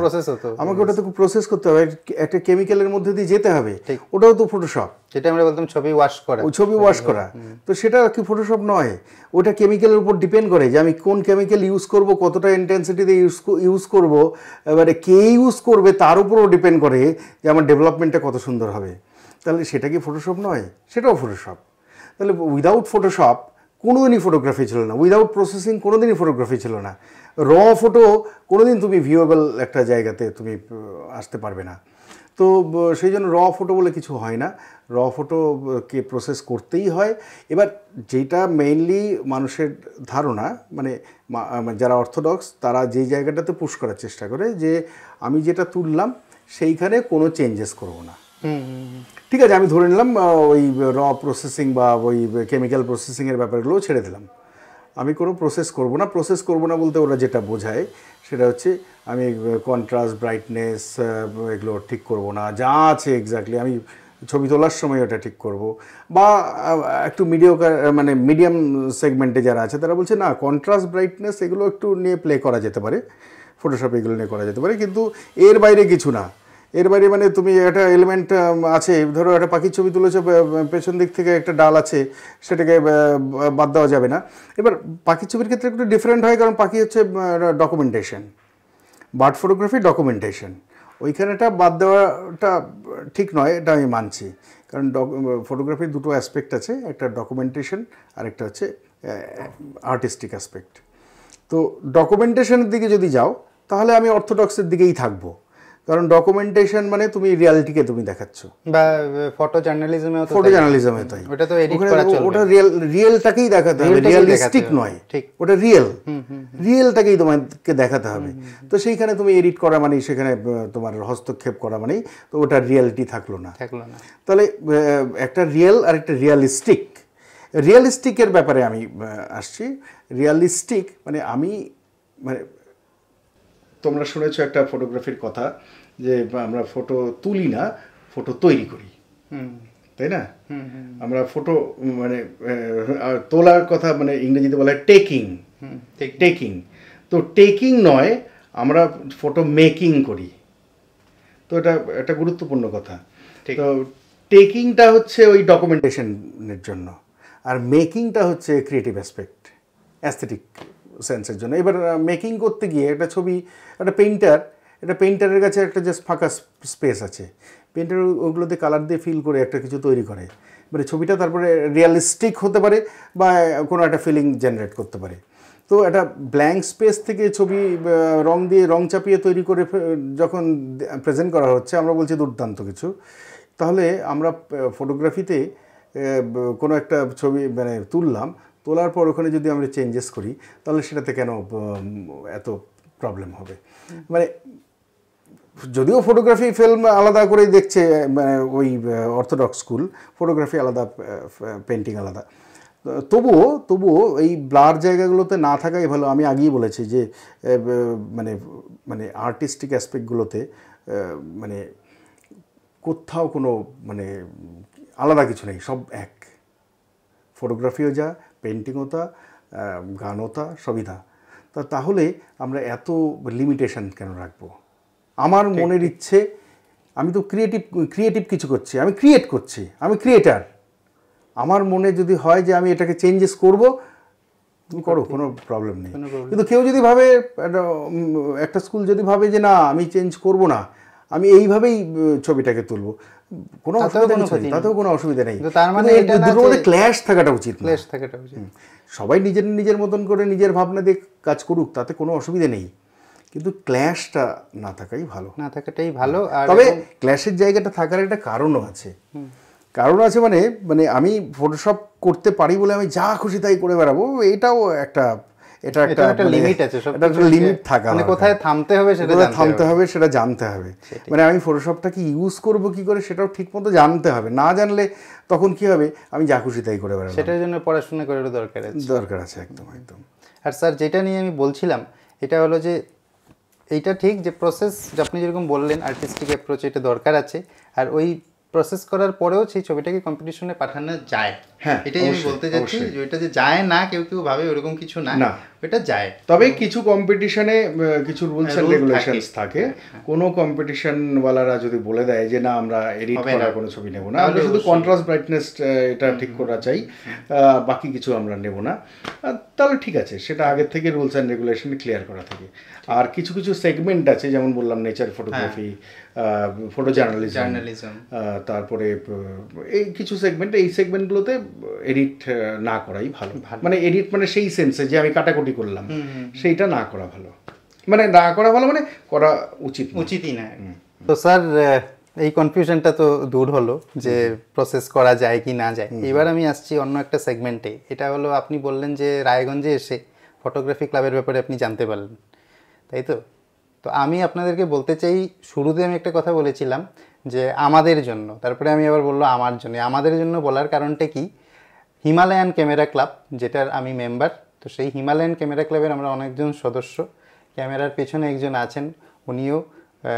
আমাকে ওটা তো প্রসেস করতে হবে, একটা কেমিক্যালের মধ্যে দিয়ে যেতে হবে, ওটাও তো ফটোশপ, যেটা আমরা বলতাম ছবি ওয়াশ করা। ওই ছবি ওয়াশ করা, তো সেটা কি ফটোশপ নয়? ওটা কেমিক্যালের উপর ডিপেন্ড করে যে আমি কোন কেমিক্যাল ইউজ করব, কতটা ইন্টেন্সিটিতে ইউজ করব, এবারে কে ইউজ করবে তার উপরও ডিপেন্ড করে যে আমার ডেভেলপমেন্টটা কত সুন্দর হবে। তাহলে সেটা কি ফটোশপ নয়? সেটাও ফটোশপ। তাহলে উইদাউট ফটোশপ কোনোদিনই ফটোগ্রাফি ছিল না, উইদাউট প্রসেসিং কোনোদিনই ফটোগ্রাফি ছিল না। র ফটো কোনোদিন তুমি ভিউয়েবল একটা জায়গাতে তুমি আসতে পারবে না। তো সেই জন্য র ফটো বলে কিছু হয় না, র ফটোকে প্রসেস করতেই হয়। এবার যেটা মেইনলি মানুষের ধারণা, মানে যারা অর্থোডক্স, তারা যেই জায়গাটাতে পুশ করার চেষ্টা করে যে আমি যেটা তুললাম সেইখানে কোনো চেঞ্জেস করব না। ঠিক আছে, আমি ধরে নিলাম ওই র প্রসেসিং বা ওই কেমিক্যাল প্রসেসিংয়ের ব্যাপারগুলোও ছেড়ে দিলাম, আমি কোনো প্রসেস করব না। প্রসেস করব না বলতে ওরা যেটা বোঝায় সেটা হচ্ছে আমি কন্ট্রাস্ট, ব্রাইটনেস এগুলো ঠিক করব না, যা আছে এক্স্যাক্টলি আমি ছবি তোলার সময় ওটা ঠিক করব। বা একটু মানে মিডিয়াম সেগমেন্টে যারা আছে তারা বলছে না, কন্ট্রাস্ট, ব্রাইটনেস এগুলো একটু নিয়ে প্লে করা যেতে পারে, ফটোশপে এগুলো নিয়ে করা যেতে পারে, কিন্তু এর বাইরে কিছু না। এর বাইরে মানে তুমি একটা এলিমেন্ট আছে, ধরো একটা পাখির ছবি তুলেছো, পেছন দিক থেকে একটা ডাল আছে, সেটাকে বাদ দেওয়া যাবে না। এবার পাখির ছবির ক্ষেত্রে একটু ডিফারেন্ট হয়, কারণ পাখি হচ্ছে ডকুমেন্টেশন, বার্ড ফটোগ্রাফি ডকুমেন্টেশন, ওইখানেটা বাদ দেওয়াটা ঠিক নয়, এটা আমি মানছি। কারণ ফটোগ্রাফির দুটো অ্যাসপেক্ট আছে, একটা ডকুমেন্টেশন আর একটা হচ্ছে আর্টিস্টিক অ্যাসপেক্ট। তো ডকুমেন্টেশনের দিকে যদি যাও তাহলে আমি অর্থোডক্সের দিকেই থাকবো, কারণ ডকুমেন্টেশন মানে তুমি রিয়ালিটিকে তুমি দেখাচ্ছ, বা ফটো জার্নালিজমেও তো ফটো জার্নালিজমে তাই, ওটা তো এডিট করা চলবে, ওটা রিয়েলটাকেই দেখাতে হবে, রিয়েলিস্টিক নয়, ঠিক ওটা রিয়েলটাকেই তোমাকে দেখাতে হবে। তো সেইখানে তুমি এডিট করা মানে সেখানে তোমার হস্তক্ষেপ করা মানে তো ওটা রিয়ালিটি থাকলো না। তাহলে একটা রিয়েল আর একটা রিয়ালিস্টিকের ব্যাপারে আমি আসছি। রিয়ালিস্টিক মানে মানে তোমরা শুনেছো একটা ফটোগ্রাফির কথা যে আমরা ফটো তুলি না, ফটো তৈরি করি, তাই না? আমরা ফটো মানে তোলার কথা মানে ইংরেজিতে বলা হয় টেকিং। তো টেকিং নয়, আমরা ফটো মেকিং করি। তো এটা একটা গুরুত্বপূর্ণ কথা। তো টেকিংটা হচ্ছে ওই ডকুমেন্টেশনের জন্য, আর মেকিংটা হচ্ছে ক্রিয়েটিভ অ্যাসপেক্ট, অ্যাস্থেটিক সেন্সের জন্য। এবার মেকিং করতে গিয়ে একটা ছবি, একটা পেইন্টারের কাছে একটা জাস্ট ফাঁকা স্পেস আছে, পেইন্টার ওগুলোতে কালার দিয়ে ফিল করে একটা কিছু তৈরি করে, মানে ছবিটা তারপরে রিয়ালিস্টিক হতে পারে বা কোনো একটা ফিলিং জেনারেট করতে পারে। তো একটা ব্ল্যাঙ্ক স্পেস থেকে ছবি রং চাপিয়ে তৈরি করে যখন প্রেজেন্ট করা হচ্ছে, আমরা বলছি দুর্দান্ত কিছু। তাহলে আমরা ফটোগ্রাফিতে কোনো একটা ছবি মানে তোলার পর ওখানে যদি আমরা চেঞ্জেস করি, তাহলে সেটাতে কেন এত প্রবলেম হবে? মানে যদিও ফটোগ্রাফি ফিল্ম আলাদা করে দেখছে, মানে ওই অর্থোডক্স স্কুল, ফটোগ্রাফি আলাদা, পেন্টিং আলাদা, তবুও এই ব্লার জায়গাগুলোতে না থাকাই ভালো। আমি আগেই বলেছি যে মানে আর্টিস্টিক অ্যাসপেক্টগুলোতে মানে কোথাও কোনো মানে আলাদা কিছু নেই, সব এক। ফটোগ্রাফিও যা, পেন্টিংও তা, গানও তা, সবই তা। তাহলে আমরা এত লিমিটেশন কেন রাখবো? আমার মনের ইচ্ছে, আমি তো ক্রিয়েটিভ কিছু করছি, আমি ক্রিয়েট করছি, আমি ক্রিয়েটার। আমার মনে যদি হয় যে আমি এটাকে চেঞ্জেস করব, তুমি করো, কোনো প্রবলেম নেই। কিন্তু কেউ যদি ভাবে, একটা স্কুল যদি ভাবে যে না আমি চেঞ্জ করব না, আমি এইভাবেই ছবিটাকে তুলবো, কোনো তাতেও কোনো অসুবিধা নেই। তার মানে দুটোর মধ্যে ক্ল্যাশ থাকাটা উচিত। সবাই নিজের মতন করে নিজের ভাবনা দিয়ে কাজ করুক, তাতে কোনো অসুবিধা নেই, কিন্তু ক্ল্যাশটা না থাকাটাই ভালো। তবে ক্ল্যাশের জায়গাটা থাকার একটা কারণও আছে। মানে আমি ফটোশপ করতে পারি বলে আমি যা খুশি তাই করে বেড়াবো, এটাও একটা লিমিট আছে, একটা লিমিট থাকা, মানে কোথায় থামতে হবে সেটা জানতে হবে। মানে আমি ফটোশপটাকে ইউজ করব কি করে সেটাও ঠিকমতো জানতে হবে। না জানলে তখন কি হবে, আমি যা খুশি তাই করে বেড়াবো। সেটার জন্য পড়াশোনা করার দরকার আছে, একদম। আর স্যার যেটা নিয়ে আমি বলছিলাম, এটা হলো যে এইটা ঠিক যে প্রসেস, আপনি যেরকম বললেন আর্টিস্টিক অ্যাপ্রোচ, এটা দরকার আছে। আর ওই প্রসেস করার পরেও সেই ছবিটাকে কম্পিটিশনে পাঠানো যায়, হ্যাঁ, এটাই আমি বলতে চাচ্ছি। যে ওইটা যে যায় না, কেউ ভাবে ওরকম কিছু না, ওইটা যায়। তবে কিছু কম্পিটিশনে কিছু রুলস এন্ড রেগুলেশনস থাকে। কোনো কম্পিটিশনওয়ালারা যদি বলে দেয় যে না আমরা এডিট করা কোনো ছবি নেব না, আমরা শুধু কন্ট্রাস্ট ব্রাইটনেস এটা ঠিক করা চাই, বাকি কিছু আমরা নেব না, তাহলে ঠিক আছে, সেটা আগের থেকে রুলস এন্ড রেগুলেশনে ক্লিয়ার করা থাকে। আর কিছু সেগমেন্ট আছে, যেমন বললাম নেচার ফটোগ্রাফি, ফটো জার্নালিজম, তারপরে এই কিছু সেগমেন্ট, এই সেগমেন্টগুলোতে এডিট না করাই ভালো। মানে এডিট মানে সেই সেন্সে যে আমি কাটাকুটি করলাম, সেইটা না করা ভালো। মানে না করা ভালো মানে করা উচিতই না। তো স্যার এই কনফিউশনটা তো দূর হলো যে প্রসেস করা যায় কি না যায়। এবার আমি আসছি অন্য একটা সেগমেন্টে। এটা হলো, আপনি বললেন যে রায়গঞ্জে এসে ফটোগ্রাফি ক্লাবের ব্যাপারে আপনি জানতে পারলেন, তাই তো? তো আমি আপনাদেরকে বলতে চাই, শুরুতে আমি একটা কথা বলেছিলাম যে আমাদের জন্য, তারপরে আমি আবার বললো আমার জন্য। আমাদের জন্য বলার কারণটা কি, হিমালয়ান ক্যামেরা ক্লাব, যেটার আমি মেম্বার, তো সেই হিমালয়ান ক্যামেরা ক্লাবের আমরা অনেকজন সদস্য। ক্যামেরার পেছনে একজন আছেন, উনিও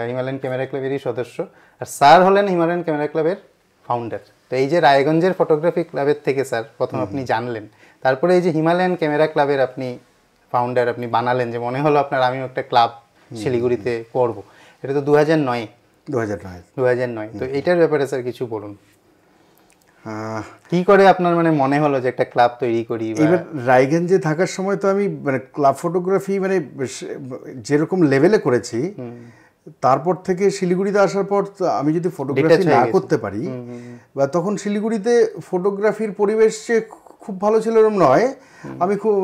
হিমালয়ান ক্যামেরা ক্লাবেরই সদস্য, আর স্যার হলেন হিমালয়ান ক্যামেরা ক্লাবের ফাউন্ডার। তো এই যে রায়গঞ্জের ফটোগ্রাফি ক্লাবের থেকে স্যার প্রথম আপনি জানলেন, তারপরে এই যে হিমালয়ান ক্যামেরা ক্লাবের আপনি ফাউন্ডার, আপনি বানালেন, যে মনে হলো আপনার আমিও একটা ক্লাব শিলিগুড়িতে করব, এটা তো 2009। তো এটার ব্যাপারে স্যার কিছু বলুন, কি করে আপনার মানে মনে হলো যে একটা ক্লাব তৈরি করি? এবার রায়গঞ্জে থাকার সময় তো আমি মানে ক্লাব ফটোগ্রাফি মানে যেরকম লেভেলে করেছি, তারপর থেকে শিলিগুড়িতে আসার পর আমি যদি ফটোগ্রাফি না করতে পারি, বা তখন শিলিগুড়িতে ফটোগ্রাফির পরিবেশ যে খুব ভালো ছিল এরকম নয়, আমি খুব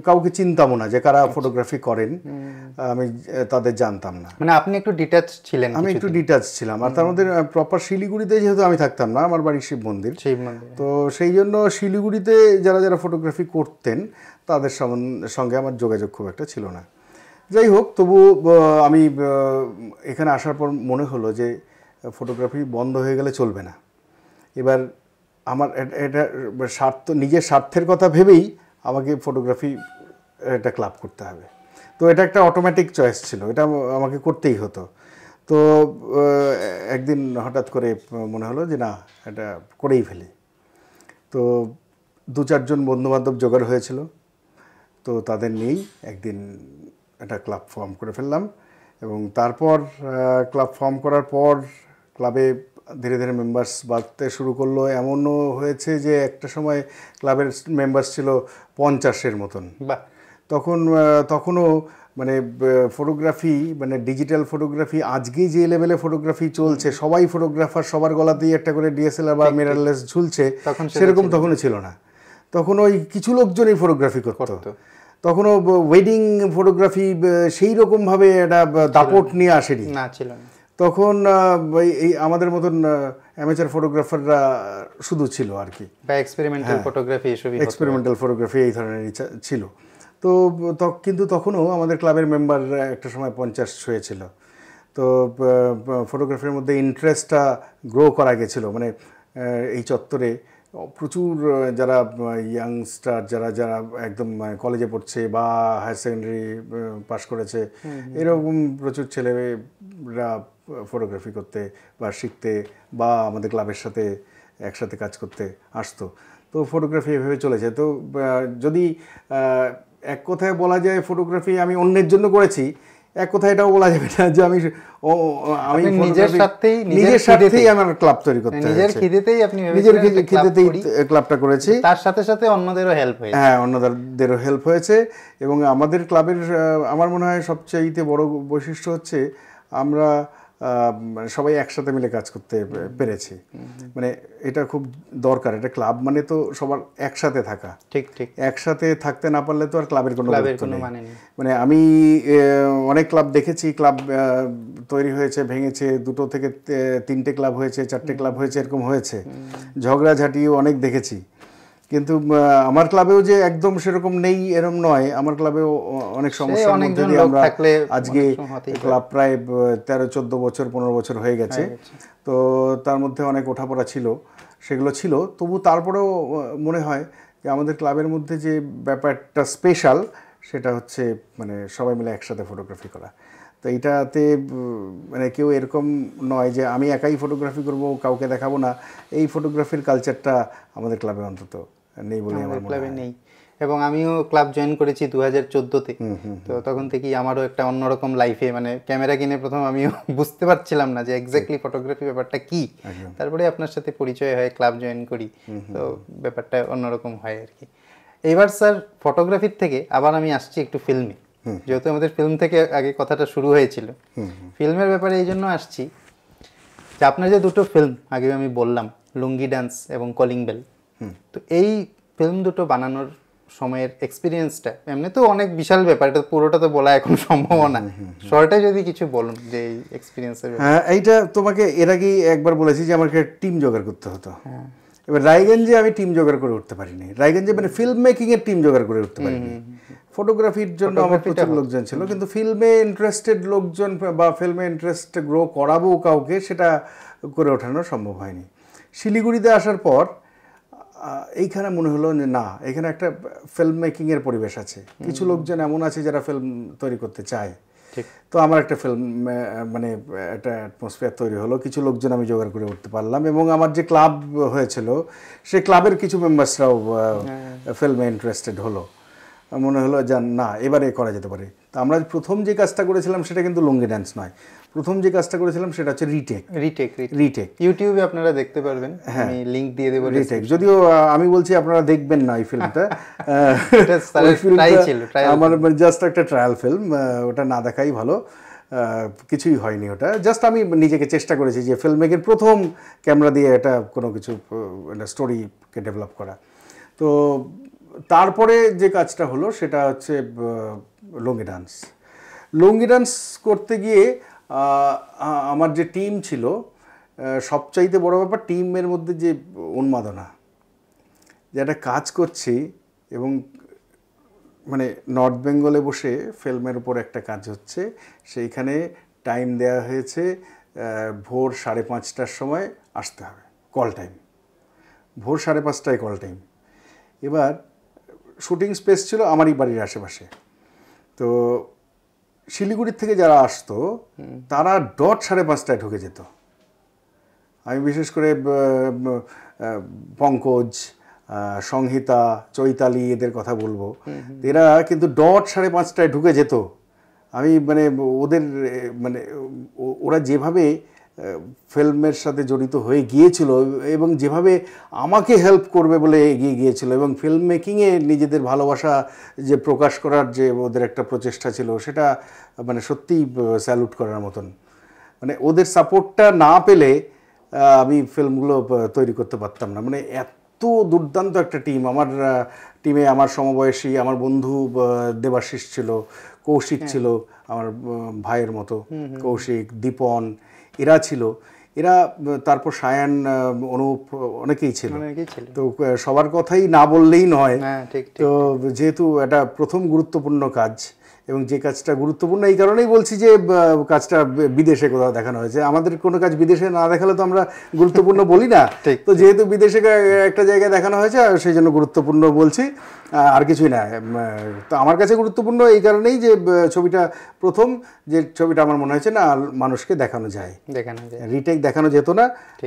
কাউকে চিনতামও না যে কারা ফটোগ্রাফি করেন, আমি তাদের জানতাম না। মানে আপনি একটু ডিটাচ ছিলেন? আমি একটু ডিটাচ ছিলাম, আর তার মধ্যে প্রপার শিলিগুড়িতে যেহেতু আমি থাকতাম না, আমার বাড়ি শিব মন্দির, তো সেই জন্য শিলিগুড়িতে যারা যারা ফটোগ্রাফি করতেন তাদের সঙ্গে আমার যোগাযোগ খুব একটা ছিল না। যাই হোক, তবু আমি এখানে আসার পর মনে হলো যে ফটোগ্রাফি বন্ধ হয়ে গেলে চলবে না। এবার আমার এটা নিজের স্বার্থের কথা ভেবেই আমাকে ফটোগ্রাফি একটা ক্লাব করতে হবে। তো এটা একটা অটোমেটিক চয়েস ছিল, এটা আমাকে করতেই হতো। তো একদিন হঠাৎ করে মনে হলো যে না, এটা করেই ফেলি। তো 2-4 জন বন্ধুবান্ধব জোগাড় হয়েছিল, তো তাদের নিয়েই একদিন একটা ক্লাব ফর্ম করে ফেললাম। এবং তারপর ক্লাব ফর্ম করার পর ক্লাবে ধীরে ধীরে মেম্বার্স বাড়তে শুরু করলো। এমনও হয়েছে যে একটা সময় ক্লাবের মেম্বার্স ছিল 50-এর মতন। তখনও মানে ফটোগ্রাফি, মানে ডিজিটাল ফটোগ্রাফি আজকে যে লেভেলে ফটোগ্রাফি চলছে, সবাই ফটোগ্রাফার, সবার গলাতেই একটা করে ডিএসএলআর বা মিররলেস ঝুলছে, সেরকম তখনও ছিল না। তখন ওই কিছু লোকজনই ফটোগ্রাফি করতো। তখনও ওয়েডিং ফটোগ্রাফি সেই রকমভাবে একটা দাপট নিয়ে আসেনি, তখন এই আমাদের মতন অ্যামেচার ফটোগ্রাফাররা শুধু ছিল আর কি, বা এক্সপেরিমেন্টাল ফটোগ্রাফি এই ধরনের ছিল। তো কিন্তু তখনও আমাদের ক্লাবের মেম্বার একটা সময় 50 ছুঁয়েছিল। তো ফটোগ্রাফির মধ্যে ইন্টারেস্টটা গ্রো করা গেছিলো। মানে এই চত্বরে প্রচুর যারা ইয়াংস্টার, যারা যারা একদম কলেজে পড়ছে বা হায়ার সেকেন্ডারি পাশ করেছে, এরকম প্রচুর ছেলেরা ফটোগ্রাফি করতে বা শিখতে বা আমাদের ক্লাবের সাথে একসাথে কাজ করতে আসতো। তো ফটোগ্রাফি এভাবে চলেছে। তো যদি এক কথায় বলা যায় ফটোগ্রাফি আমি অন্যের জন্য করেছি, এক কথা এটাও বলা যাবে না যে আমি নিজের স্বার্থেই আমার ক্লাব তৈরি করতে হয়েছে, নিজের খিদেতেই ক্লাবটা করেছি। তার সাথে সাথে অন্যদেরও হেল্প হয়েছে। হ্যাঁ, অন্যদেরও হেল্প হয়েছে। এবং আমাদের ক্লাবের আমার মনে হয় সবচাইতে বড় বৈশিষ্ট্য হচ্ছে আমরা সবাই একসাথে মিলে কাজ করতে পেরেছি। মানে এটা খুব দরকার, এটা ক্লাব মানে তো সবার একসাথে থাকা। ঠিক ঠিক, একসাথে থাকতে না পারলে তো আর ক্লাবের কোনো মানে নেই। মানে আমি অনেক ক্লাব দেখেছি, ক্লাব তৈরি হয়েছে, ভেঙেছে, 2 থেকে 3টে ক্লাব হয়েছে, 4টে ক্লাব হয়েছে, এরকম হয়েছে, ঝগড়াঝাটিও অনেক দেখেছি। কিন্তু আমার ক্লাবেও যে একদম সেরকম নেই এরকম নয়, আমার ক্লাবেও অনেক সমস্যার মধ্যে দিয়ে আমরা আজকে ক্লাব প্রায় 13-14 বছর 15 বছর হয়ে গেছে। তো তার মধ্যে অনেক ওঠাপড়া ছিল, সেগুলো ছিল। তবু তারপরেও মনে হয় যে আমাদের ক্লাবের মধ্যে যে ব্যাপারটা স্পেশাল, সেটা হচ্ছে মানে সবাই মিলে একসাথে ফটোগ্রাফি করা। তো এইটাতে মানে কেউ এরকম নয় যে আমি একাই ফটোগ্রাফি করব, কাউকে দেখাবো না, এই ফটোগ্রাফির কালচারটা আমাদের ক্লাবে অন্তত নেই বলে আমার ক্লাবে নেই। এবং আমিও ক্লাব জয়েন করেছি 2014-তে। তো তখন থেকেই আমারও একটা অন্যরকম লাইফে, মানে ক্যামেরা কিনে প্রথম আমিও বুঝতে পারছিলাম না যে এক্স্যাক্টলি ফটোগ্রাফি ব্যাপারটা কি। তারপরে আপনার সাথে পরিচয় হয়, ক্লাব জয়েন করি, তো ব্যাপারটা অন্যরকম হয় আর কি। এবার স্যার ফটোগ্রাফির থেকে আবার আমি আসছি একটু ফিল্মে, যেহেতু আমাদের ফিল্ম থেকে আগে কথাটা শুরু হয়েছিল। ফিল্মের ব্যাপারে এই জন্য আসছি যে আপনার যে 2টো ফিল্ম আগে আমি বললাম, লুঙ্গি ডান্স এবং কলিং বেল, তো এই ফিল্ম দুটো বানানোর সময়ের এক্সপিরিয়েন্সটা এমনি তো অনেক বিশাল ব্যাপার, এটা পুরোটা তো বলা এখন সম্ভব না, শর্টে যদি কিছু বলুন যে এই এক্সপিরিয়েন্সের। হ্যাঁ, এইটা তোমাকে এর আগেই একবার বলেছি যে আমাকে টিম জোগাড় করতে হতো। এবার রায়গঞ্জে আমি টিম জোগাড় করে উঠতে পারিনি, রায়গঞ্জে মানে ফিল্ম মেকিংয়ের টিম জোগাড় করে উঠতে পারিনি। ফটোগ্রাফির জন্য আমার প্রচুর লোকজন ছিল, কিন্তু ফিল্মে ইন্টারেস্টেড লোকজন বা ফিল্মে ইন্টারেস্ট গ্রো করাবো কাউকে, সেটা করে ওঠানো সম্ভব হয়নি। শিলিগুড়িতে আসার পর এইখানে মনে হলো যে না, এখানে একটা ফিল্ম মেকিংয়ের পরিবেশ আছে, কিছু লোকজন এমন আছে যারা ফিল্ম তৈরি করতে চায়। তো আমার একটা ফিল্ম মানে একটা অ্যাটমসফিয়ার তৈরি হলো, কিছু লোকজন আমি জোগাড় করে উঠতে পারলাম। এবং আমার যে ক্লাব হয়েছিল, সেই ক্লাবের কিছু মেম্বার্সরাও ফিল্মে ইন্টারেস্টেড হলো। মনে হলো যে না, এবারে করা যেতে পারে। তো আমরা প্রথম যে কাজটা করেছিলাম সেটা কিন্তু লুঙ্গি ডান্স নয়, প্রথম যে কাজটা করেছিলাম সেটা হচ্ছে রিটেক। ইউটিউবে আপনারা দেখতে পারবেন, আমি লিংক দিয়ে দেবো। রিটেক, যদিও আমি বলছি আপনারা দেখবেন না এই ফিল্মটা, আমার জাস্ট একটা ট্রায়াল ফিল্ম, ওটা না দেখাই ভালো, কিছুই হয়নি ওটা। জাস্ট আমি নিজেকে চেষ্টা করেছি যে ফিল্ম মেকের প্রথম ক্যামেরা দিয়ে এটা কোনো কিছু স্টোরিকে ডেভেলপ করা। তো তারপরে যে কাজটা হলো সেটা হচ্ছে লুঙ্গি ডান্স। লুঙ্গি ডান্স করতে গিয়ে আমার যে টিম ছিল, সবচাইতে বড় ব্যাপার টিমের মধ্যে যে উন্মাদনা, যে একটা কাজ করছি এবং মানে নর্থ বেঙ্গলে বসে ফিল্মের উপর একটা কাজ হচ্ছে, সেইখানে টাইম দেওয়া হয়েছে ভোর 5:30টার সময় আসতে হবে, কল টাইম, ভোর 5:30টায় কল টাইম। এবার শুটিং স্পেস ছিল আমারই বাড়ির আশেপাশে। তো শিলিগুড়ির থেকে যারা আসতো তারা ডট 5:30টায় ঢুকে যেত। আমি বিশেষ করে পঙ্কজ, সংহিতা, চৈতালি এদের কথা বলবো, এরা কিন্তু ডট 5:30টায় ঢুকে যেত। আমি মানে ওদের মানে ওরা যেভাবে ফিল্মের সাথে জড়িত হয়ে গিয়েছিল এবং যেভাবে আমাকে হেল্প করবে বলে এগিয়ে গিয়েছিল এবং ফিল্ম মেকিংয়ে নিজেদের ভালোবাসা যে প্রকাশ করার যে ওদের একটা প্রচেষ্টা ছিল, সেটা মানে সত্যিই স্যালুট করার মতন। মানে ওদের সাপোর্টটা না পেলে আমি ফিল্মগুলো তৈরি করতে পারতাম না। মানে এত দুর্দান্ত একটা টিম। আমার টিমে আমার সমবয়সী আমার বন্ধু দেবাশিস ছিল, কৌশিক ছিল আমার ভাইয়ের মতো, কৌশিক, দীপন, এরা ছিল। এরা তারপর সায়ান, অনুপ, অনেকেই ছিল। তো সবার কথাই না বললেই নয়। তো যেহেতু এটা প্রথম গুরুত্বপূর্ণ কাজ এবং যে কাজটা গুরুত্বপূর্ণ এই কারণেই বলছি যে কাজটা বিদেশে কোথাও দেখানো হয়েছে। আমাদের কোনো কাজ বিদেশে না দেখালে তো আমরা গুরুত্বপূর্ণ বলি না। তো যেহেতু বিদেশে একটা জায়গায় দেখানো হয়েছে সেই জন্য গুরুত্বপূর্ণ বলছি, আর কিছুই না। তো আমার কাছে গুরুত্বপূর্ণ এই কারণেই যে ছবিটা প্রথম যে ছবিটা আমার মনে হয়েছে না মানুষকে দেখানো যায়, রিটেক দেখানো যেত না,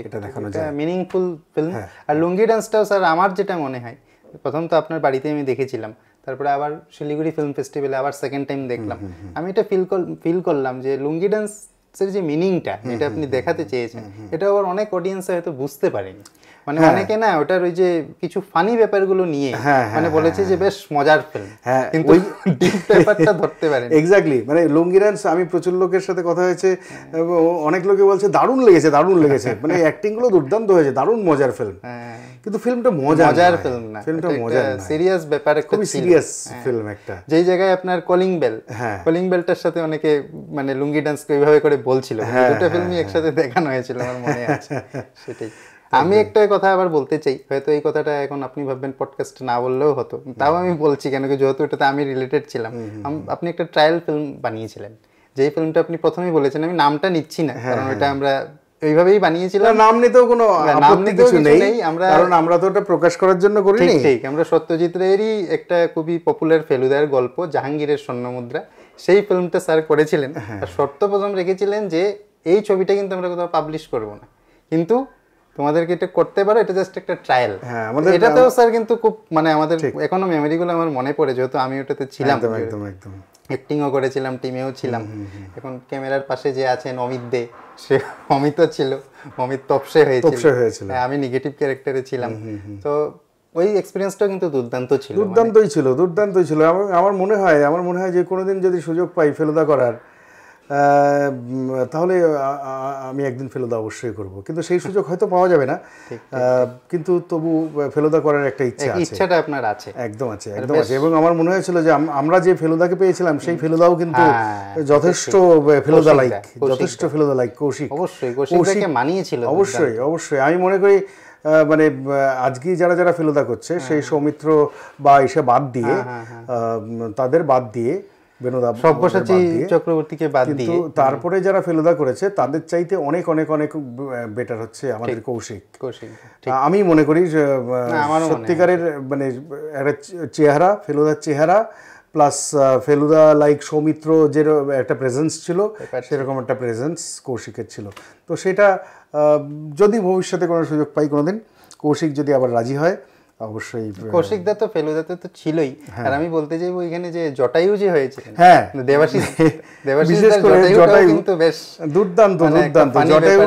এটা দেখানো যায়, মিনিংফুল ফিল্ম। আর লুঙ্গি ডান্সটাও স্যার আমার যেটা মনে হয়, প্রথম তো আপনার বাড়িতে আমি দেখেছিলাম, তারপরে আবার শিলিগুড়ি ফিল্ম ফেস্টিভ্যালে আবার সেকেন্ড টাইম দেখলাম। আমি এটা ফিল করলাম যে লুঙ্গি ডান্সের যে মিনিংটা যেটা আপনি দেখাতে চেয়েছেন, এটা আবার অনেক অডিয়েন্স হয়তো বুঝতে পারেনি। মানে অনেকে না ওটার ওই যে কিছু ফানি ব্যাপারগুলো নিয়ে মানে বলেছে যে বেশ মজার ফিল্ম, কিন্তু ডিপ ব্যাপারটা ধরতে পারেন। এক্স্যাক্টলি, মানে লুঙ্গি ডান্স আমি প্রচুর লোকের সাথে কথা হয়েছে, অনেক লোকে বলছে দারুণ লেগেছে, দারুণ লেগেছে, মানে অ্যাক্টিংগুলো দুর্দান্ত হয়েছে, দারুণ মজার ফিল্ম। কিন্তু ফিল্মটা মজার ফিল্ম না, ফিল্মটা মজার না, সিরিয়াস ব্যাপার, খুবই সিরিয়াস ফিল্ম একটা। যেই জায়গায় আপনার কলিং বেলটার সাথে অনেকে মানে লুঙ্গি ডান্সকে ওইভাবে করে বলছিল, দুটো ফিল্মই একসাথে দেখানো হয়েছিল আমার মনে আছে। সেটাই আমি একটা কথা আবার বলতে চাই, হয়তো এই কথাটা এখন আপনি ভাববেন পডকাস্ট না বললেও হতো, তাও আমি বলছি কেন কি, যেহেতু এটাতে আমি রিলেটেড ছিলাম। আপনি একটা ট্রায়াল ফিল্ম বানিয়েছিলেন, যেই ফিল্মটা আপনি প্রথমেই বলেছেন, আমি নামটা নিচ্ছি না কারণ ওটা আমরা এইভাবেই বানিয়েছিলাম, নাম নিতেও কোনো আপত্তি কিছু নেই, কারণ আমরা তো ওটা প্রকাশ করার জন্য করিনি। ঠিক, আমরা সত্যজিৎ রায়েরই একটা খুবই পপুলার ফেলুদার গল্প জাহাঙ্গীরের স্বর্ণমুদ্রা, সেই ফিল্মটা স্যার করেছিলেন। আর শর্ত প্রথম রেখেছিলেন যে এই ছবিটা কিন্তু আমরা কোথাও পাবলিশ করব না, কিন্তু তোমাদেরকে এটা করতে পারো, এটা জাস্ট একটা ট্রায়াল। এটাতেও স্যার কিন্তু খুব মানে আমাদের এখনো মেমোরিগুলো আমার মনে পড়ে, যেহেতু আমি ওটাতে ছিলাম, একদম একদম অ্যাক্টিংও করেছিলাম, টিমেও ছিলাম। এখন ক্যামেরার পাশে যে আছেন অমিত দে, সে অমিতও ছিল, অমিত তপসে হয়েছিল, আমি নেগেটিভ ক্যারেক্টারে ছিলাম। তো ওই এক্সপিরিয়েন্সটা কিন্তু দুর্দান্তই ছিল। আমার মনে হয় যে কোনোদিন যদি সুযোগ পাই ফেলুদা করার, তাহলে আমি একদিন ফেলুদা অবশ্যই করব, কিন্তু সেই সুযোগ হয়তো পাওয়া যাবে না, কিন্তু তবু ফেলুদা করার একটা ইচ্ছাটা আপনার আছে, একদম আছে। এবং আমার মনে হয়েছিল যে আমরা যে ফেলুদাকে পেয়েছিলাম সেই ফেলুদাও কিন্তু যথেষ্ট ফেলুদা লাইক কৌশিক মানিয়েছিল। অবশ্যই আমি মনে করি মানে আজকে যারা ফেলুদা করছে সেই সৌমিত্র বা এসে বাদ দিয়ে, তাদের বাদ দিয়ে, সব্যসাচী চক্রবর্তীকে বাদ দিয়ে, তারপরে যারা ফেলুদা করেছে তাদের চাইতে অনেক অনেক অনেক বেটার হচ্ছে আমাদের কৌশিক। আমি মনে করি সত্যিকারের মানে একটা চেহারা, ফেলুদার চেহারা প্লাস ফেলুদা লাইক সৌমিত্র যে একটা প্রেজেন্স ছিল, সেরকম একটা প্রেজেন্স কৌশিকের ছিল। তো সেটা যদি ভবিষ্যতে কোনো সুযোগ পাই কোনোদিন, কৌশিক যদি আবার রাজি হয়, অবশ্যই। কৌশিক দা তো ফেলুদাতে তো ছিলই, আর আমি বলতে চাইবো এখানে যে জটায়ু যে হয়েছে, দেবাশিস জটায়ু কিন্তু বেশ দুর্দান্ত। জটায়ু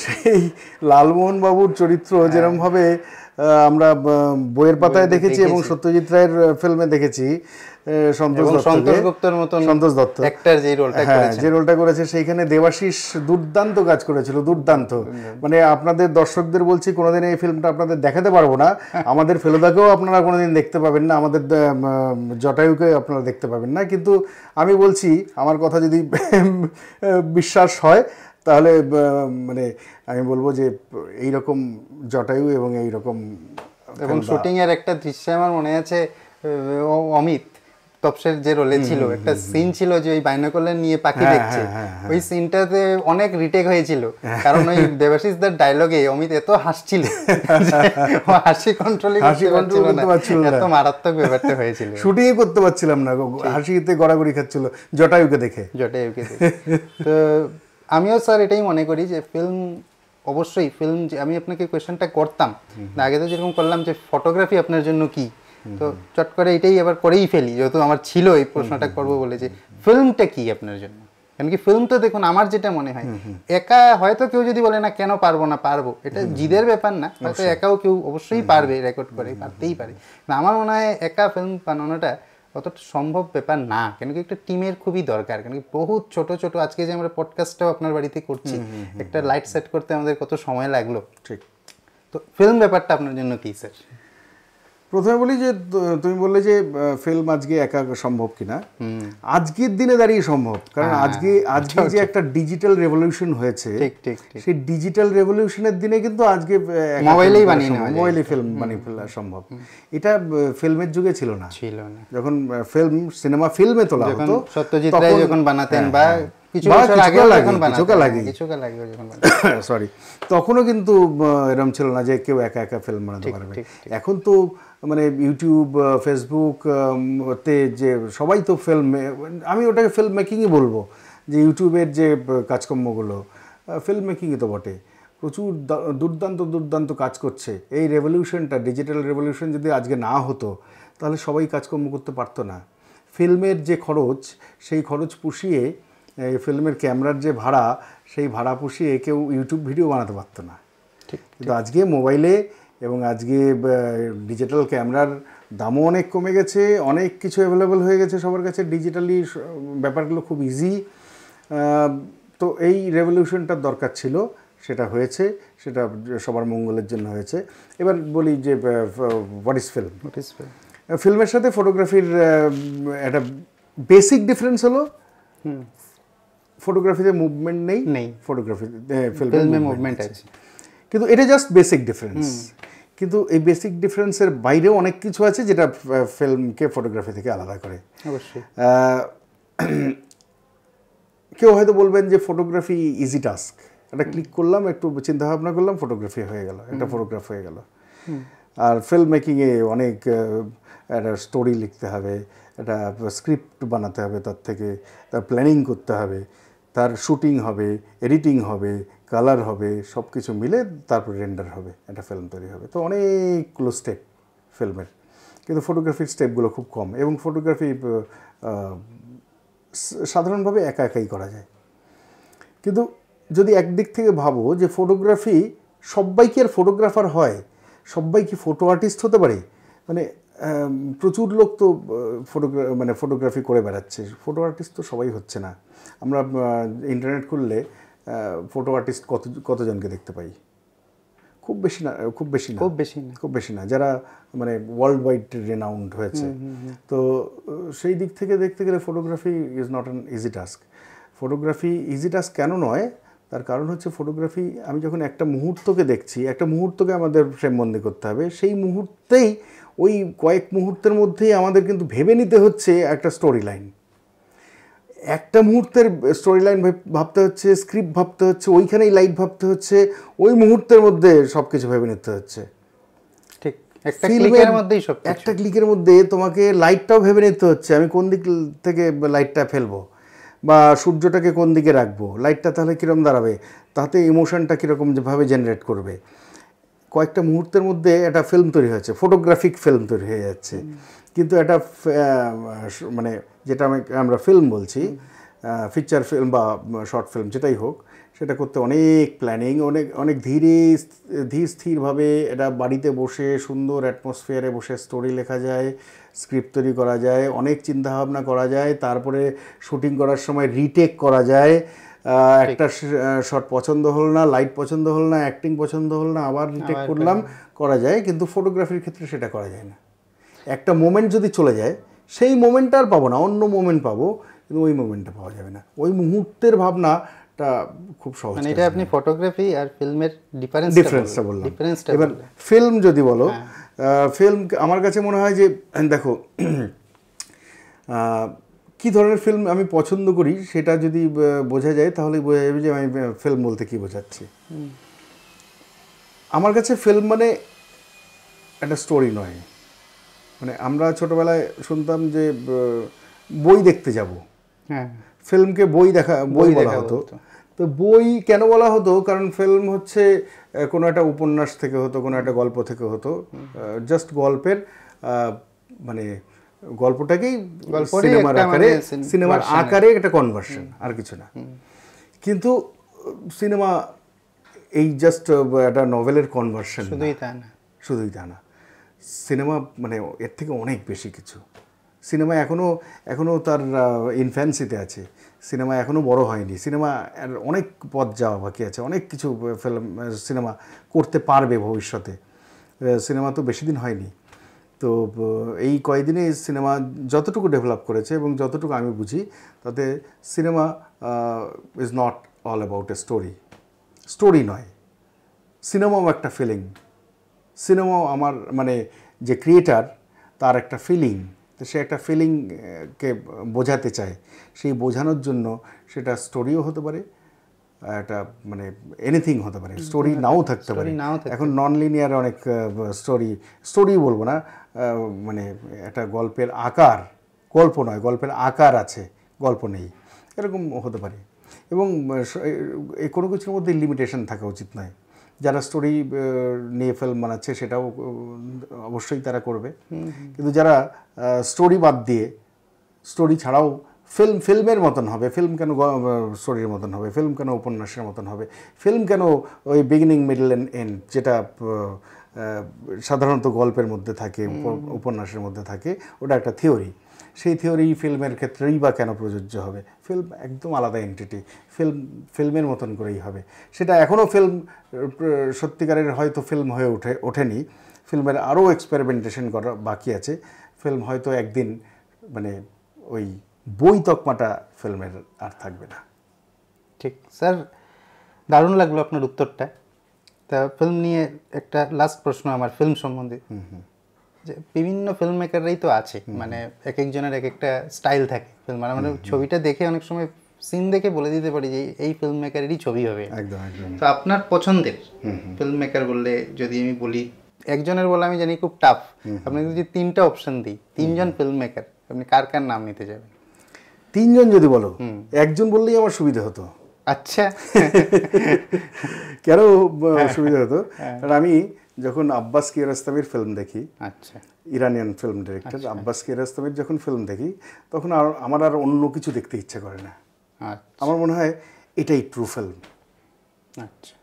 সেই লালমোহন বাবুর চরিত্র যেরকম ভাবে আমরা বইয়ের পাতায় দেখেছি এবং সত্যজিৎ রায়ের ফিল্মে দেখেছি সন্তোষ দত্ত অ্যাক্টর যে রোলটা করেছে, যে রোলটা করেছে সেইখানে দেবাশিস দুর্দান্ত কাজ করেছিল, দুর্দান্ত। মানে আপনাদের দর্শকদের বলছি, কোনোদিন এই ফিল্মটা আপনাদের দেখাতে পারবো না, আমাদের ফেলুদাকেও আপনারা কোনোদিন দেখতে পাবেন না, আমাদের জটায়ুকে আপনারা দেখতে পাবেন না, কিন্তু আমি বলছি আমার কথা যদি বিশ্বাস হয় তাহলে মানে আমি বলবো যে এইরকম জটায়ু এবং এইরকম শুটিং এর একটা দৃশ্য আমার মনে আছে, অমিত তপসের যে রোলে ছিল, একটা সিন ছিল যে ওই বাইনোকুলার নিয়ে পাখি দেখছে, ওই সিনটাতে অনেক রিটেক হয়েছিল, কারণ ওই দেবাশিস দার ডায়লগে অমিত এত হাসছিল, হাসি কন্ট্রোল করতে পারছিল না, এত মারাত্মক ব্যাপারটা হয়েছিল, শুটিং করতে পারছিলাম না, হাসিতে গড়াগড়ি খাচ্ছিল জটায়ুকে দেখে। তো আমিও স্যার এটাই মনে করি যে ফিল্ম, অবশ্যই ফিল্ম, যে আমি আপনাকে কোয়েশ্চেনটা করতাম আগে তো যেরকম করলাম যে ফটোগ্রাফি আপনার জন্য কি, তো চট করে এটাই আবার করেই ফেলি, যেহেতু আমার ছিল এই প্রশ্নটা করবো বলে, যে ফিল্মটা কি আপনার জন্য? কারণ কি ফিল্ম তো দেখুন, আমার যেটা মনে হয়, একা হয়তো কেউ যদি বলে না কেন পারবো না, পারবো, এটা জিদের ব্যাপার না, হয়তো একাও কেউ অবশ্যই পারবে, রেকর্ড করে পারতেই পারে, আমার মনে হয় একা ফিল্ম বানানোটা অতটা সম্ভব ব্যাপার না, কেন কি একটা টিমের খুবই দরকার, কেন কি বহুত ছোট ছোট, আজকে যে আমরা পডকাস্টটাও আপনার বাড়িতে করছি, একটা লাইট সেট করতে আমাদের কত সময় লাগলো, ঠিক। তো ফিল্ম ব্যাপারটা আপনার জন্য কি স্যার? প্রথমে বলি যে তুমি বললে যে ফিল্ম আজকে একা সম্ভব কিনা, আজকের দিনে দাঁড়িয়ে সম্ভব, কারণ আজকে যে একটা ডিজিটাল রেভলিউশন হয়েছে, সেই ডিজিটাল রেভলিউশনের দিনে কিন্তু আজকে মোবাইলে ফিল্ম বানিয়ে ফেলা সম্ভব, এটা ফিল্মের যুগে ছিল না, যখন সিনেমা ফিল্মে তোলা হতো, সত্যজিৎ রায় যখন বানাতেন বা সরি, তখনও কিন্তু এরকম ছিল না যে কেউ একা একা ফিল্ম বানাতে পারবে। এখন তো মানে ইউটিউব, ফেসবুক তে যে সবাই তো ফিল্ম, আমি ওটাকে ফিল্ম মেকিংই বলবো, যে ইউটিউবের যে কাজকর্মগুলো ফিল্ম মেকিংই তো বটে, প্রচুর দুর্দান্ত কাজ করছে। এই রেভলিউশনটা, ডিজিটাল রেভলিউশন যদি আজকে না হতো তাহলে সবাই কাজকর্ম করতে পারতো না। ফিল্মের যে খরচ, সেই খরচ পুষিয়ে, ফিল্মের ক্যামেরার যে ভাড়া, সেই ভাড়া পুষিয়ে কেউ ইউটিউব ভিডিও বানাতে পারতো না। কিন্তু আজকে মোবাইলে এবং আজকে ডিজিটাল ক্যামেরার দামও অনেক কমে গেছে, অনেক কিছু অ্যাভেলেবল হয়ে গেছে সবার কাছে, ডিজিটালি ব্যাপারগুলো খুব ইজি। তো এই রেভলিউশনটার দরকার ছিল, সেটা হয়েছে, সেটা সবার মঙ্গলের জন্য হয়েছে। এবার বলি যে হোয়াট ইজ ফিল্ম। ফিল্মের সাথে ফটোগ্রাফির একটা বেসিক ডিফারেন্স হলো, ফটোগ্রাফিতে মুভমেন্ট নেই, ফিল্মে মুভমেন্ট আছে, কিন্তু এটা জাস্ট বেসিক ডিফারেন্স। কিন্তু এই বেসিক ডিফারেন্সের বাইরেও অনেক কিছু আছে যেটা ফিল্মকে ফটোগ্রাফি থেকে আলাদা করে। অবশ্যই কেউ হয়তো বলবেন যে ফটোগ্রাফি ইজি টাস্ক, একটা ক্লিক করলাম, একটু চিন্তা ভাবনা করলাম, ফটোগ্রাফি হয়ে গেল, একটা ফটোগ্রাফ হয়ে গেল। আর ফিল্ম মেকিংয়ে অনেক একটা স্টোরি লিখতে হবে, একটা স্ক্রিপ্ট বানাতে হবে, তার প্ল্যানিং করতে হবে, তার শুটিং হবে, এডিটিং হবে, কালার হবে, সব কিছু মিলে তারপর রেন্ডার হবে, একটা ফিল্ম তৈরি হবে। তো অনেকগুলো স্টেপ ফিল্মের, কিন্তু ফটোগ্রাফির স্টেপগুলো খুব কম, এবং ফটোগ্রাফি সাধারণভাবে একাই করা যায়। কিন্তু যদি একদিক থেকে ভাবো যে ফটোগ্রাফি, সবাই কি আর ফটোগ্রাফার হয়, সবাই কি ফটো আর্টিস্ট হতে পারে? মানে প্রচুর লোক তো ফটোগ্রাফি করে বেড়াচ্ছে, ফটো আর্টিস্ট তো সবাই হচ্ছে না। আমরা ইন্টারনেট খুললে ফটো আর্টিস্ট কতজনকে দেখতে পাই? খুব বেশি না, যারা মানে ওয়ার্ল্ড ওয়াইড রেনাউন্ড হয়েছে। তো সেই দিক থেকে দেখতে গেলে photography is not an easy task. Photography easy task কেন নয়, তার কারণ হচ্ছে ফটোগ্রাফি, আমি যখন একটা মুহূর্তকে দেখছি, একটা মুহূর্তকে আমাদের ফ্রেমবন্দি করতে হবে, সেই মুহূর্তেই, ওই কয়েক মুহূর্তের মধ্যেই আমাদের কিন্তু ভেবে নিতে হচ্ছে একটা স্টোরি লাইন, একটা মুহূর্তের স্টোরি লাইন ভাবতে হচ্ছে, স্ক্রিপ্ট ভাবতে হচ্ছে, ওইখানেই লাইট ভাবতে হচ্ছে, ওই মুহূর্তের মধ্যে সব কিছু ভেবে নিতে হচ্ছে। ঠিক, একটা ক্লিকের মধ্যে তোমাকে লাইটটাও ভেবে নিতে হচ্ছে, আমি কোন দিক থেকে লাইটটা ফেলবো, বা সূর্যটাকে কোন দিকে রাখবো, লাইটটা তাহলে কীরকম দাঁড়াবে, তাতে ইমোশনটা কীরকমভাবে জেনারেট করবে। কয়েকটা মুহূর্তের মধ্যে একটা ফিল্ম তৈরি হয়েছে, ফটোগ্রাফিক ফিল্ম তৈরি হয়ে যাচ্ছে। কিন্তু একটা মানে যেটা আমরা ফিল্ম বলছি, ফিচার ফিল্ম বা শর্ট ফিল্ম যেটাই হোক, সেটা করতে অনেক প্ল্যানিং, অনেক অনেক ধীর স্থিরভাবে এটা বাড়িতে বসে সুন্দর অ্যাটমসফিয়ারে বসে স্টোরি লেখা যায়, স্ক্রিপ্ট তৈরি করা যায়, অনেক চিন্তাভাবনা করা যায়, তারপরে শুটিং করার সময় রিটেক করা যায়। একটা শট পছন্দ হলো না, লাইট পছন্দ হলো না, অ্যাক্টিং পছন্দ হলো না, আবার রিটেক করলাম, করা যায়। কিন্তু ফটোগ্রাফির ক্ষেত্রে সেটা করা যায় না। একটা মোমেন্ট যদি চলে যায়, সেই মোমেন্টটা আর পাবো না, অন্য মোমেন্ট পাবো, কিন্তু ওই মোমেন্টটা পাওয়া যাবে না। ওই মুহূর্তের ভাবনাটা খুব সহজ। মানে এটা আপনি ফটোগ্রাফি আর ফিল্মের ডিফারেন্সটা বললাম। এবার ফিল্ম যদি বলো, ফিল্ম আমার কাছে মনে হয় যে দেখো কী ধরনের ফিল্ম আমি পছন্দ করি সেটা যদি বোঝা যায় তাহলে বোঝা যাবে যে আমি ফিল্ম বলতে কী বোঝাচ্ছি। আমার কাছে ফিল্ম মানে একটা স্টোরি নয়। মানে আমরা ছোটোবেলায় শুনতাম যে বই দেখতে যাব, ফিল্মকে বই বলা হতো। তো বই কেন বলা হতো? কারণ ফিল্ম হচ্ছে কোনো একটা উপন্যাস থেকে হতো, কোনো একটা গল্প থেকে হতো, জাস্ট গল্পের মানে গল্পটাকেই সিনেমার আকারে একটা কনভার্সন, আর কিছু না। কিন্তু সিনেমা এই জাস্ট একটা নভেলের কনভার্সন শুধুই তা না। সিনেমা মানে এর থেকে অনেক বেশি কিছু। সিনেমা এখনও তার ইনফ্যান্সিতে আছে, সিনেমা এখনও বড় হয়নি, সিনেমা অনেক পথ যাওয়া বাকি আছে, অনেক কিছু সিনেমা করতে পারবে ভবিষ্যতে। সিনেমা তো বেশি দিন হয়নি। তো এই কয়েকদিনে সিনেমা যতটুকু ডেভেলপ করেছে এবং যতটুকু আমি বুঝি তাতে cinema is not all about a story নয়, সিনেমাও একটা ফিলিং। সিনেমাও আমার মানে যে ক্রিয়েটার তার একটা ফিলিং, তো সে একটা ফিলিংকে বোঝাতে চায়, সেই বোঝানোর জন্য সেটা স্টোরিও হতে পারে, একটা মানে এনিথিং হতে পারে, স্টোরি নাও থাকতে পারে। এখন নন লিনিয়ার অনেক স্টোরি বলবো না, মানে একটা গল্পের আকার, গল্প নয়, গল্পের আকার আছে, গল্প নেই, এরকম হতে পারে। এবং কোনো কিছুর মধ্যে লিমিটেশন থাকা উচিত নয়। যারা স্টোরি নিয়ে ফিল্ম বানাচ্ছে সেটাও অবশ্যই তারা করবে, কিন্তু যারা স্টোরি বাদ দিয়ে, স্টোরি ছাড়াও ফিল্মের মতন হবে, ফিল্ম কেন স্টোরির মতন হবে, ফিল্ম কেন উপন্যাসের মতন হবে, ফিল্ম কেন ওই বিগিনিং মিডল অ্যান্ড এন্ড যেটা সাধারণত গল্পের মধ্যে থাকে, উপন্যাসের মধ্যে থাকে, ওটা একটা থিওরি। সেই থিওরি ফিল্মের ক্ষেত্রেই বা কেন প্রযোজ্য হবে? ফিল্ম একদম আলাদা এন্টিটি, ফিল্মের মতন করেই হবে। সেটা এখনও ফিল্ম সত্যিকারের হয়তো ফিল্ম হয়ে ওঠেনি, ফিল্মের আরও এক্সপেরিমেন্টেশন করা বাকি আছে। ফিল্ম হয়তো একদিন মানে ওই বই তকমাটা ফিল্মের আর থাকবে না। ঠিক স্যার, দারুণ লাগলো আপনার উত্তরটা। তা ফিল্ম নিয়ে একটা লাস্ট প্রশ্ন আমার ফিল্ম সম্বন্ধে, যে বিভিন্ন ফিল্ম মেকাররাই তো আছে, মানে এক একজনের এক একটা স্টাইল থাকে ফিল্ম, মানে ছবিটা দেখে অনেক সময় সিন দেখে বলে দিতে পারি যে এই ফিল্ম মেকারেরই ছবি হবে। একদম একদম। তো আপনার পছন্দের ফিল্ম মেকার বললে যদি আমি বলি, একজনের বলে আমি জানি খুব টাফ, আপনাকে যদি 3টা অপশন দিই, 3জন ফিল্ম মেকার, আপনি কার কার নাম নিতে যাবেন? 3জন যদি বলো, একজন বললেই আমার সুবিধা হতো। আচ্ছা, কেন সুবিধা হতো? কারণ আমি যখন আব্বাস কিয়ারোস্তামির ফিল্ম দেখি, আচ্ছা, ইরানিয়ান ফিল্ম ডিরেক্টর আব্বাস কিয়ারোস্তামির যখন ফিল্ম দেখি, তখন আমার আর অন্য কিছু দেখতে ইচ্ছে করে না। আমার মনে হয় এটাই ট্রু ফিল্ম। আচ্ছা,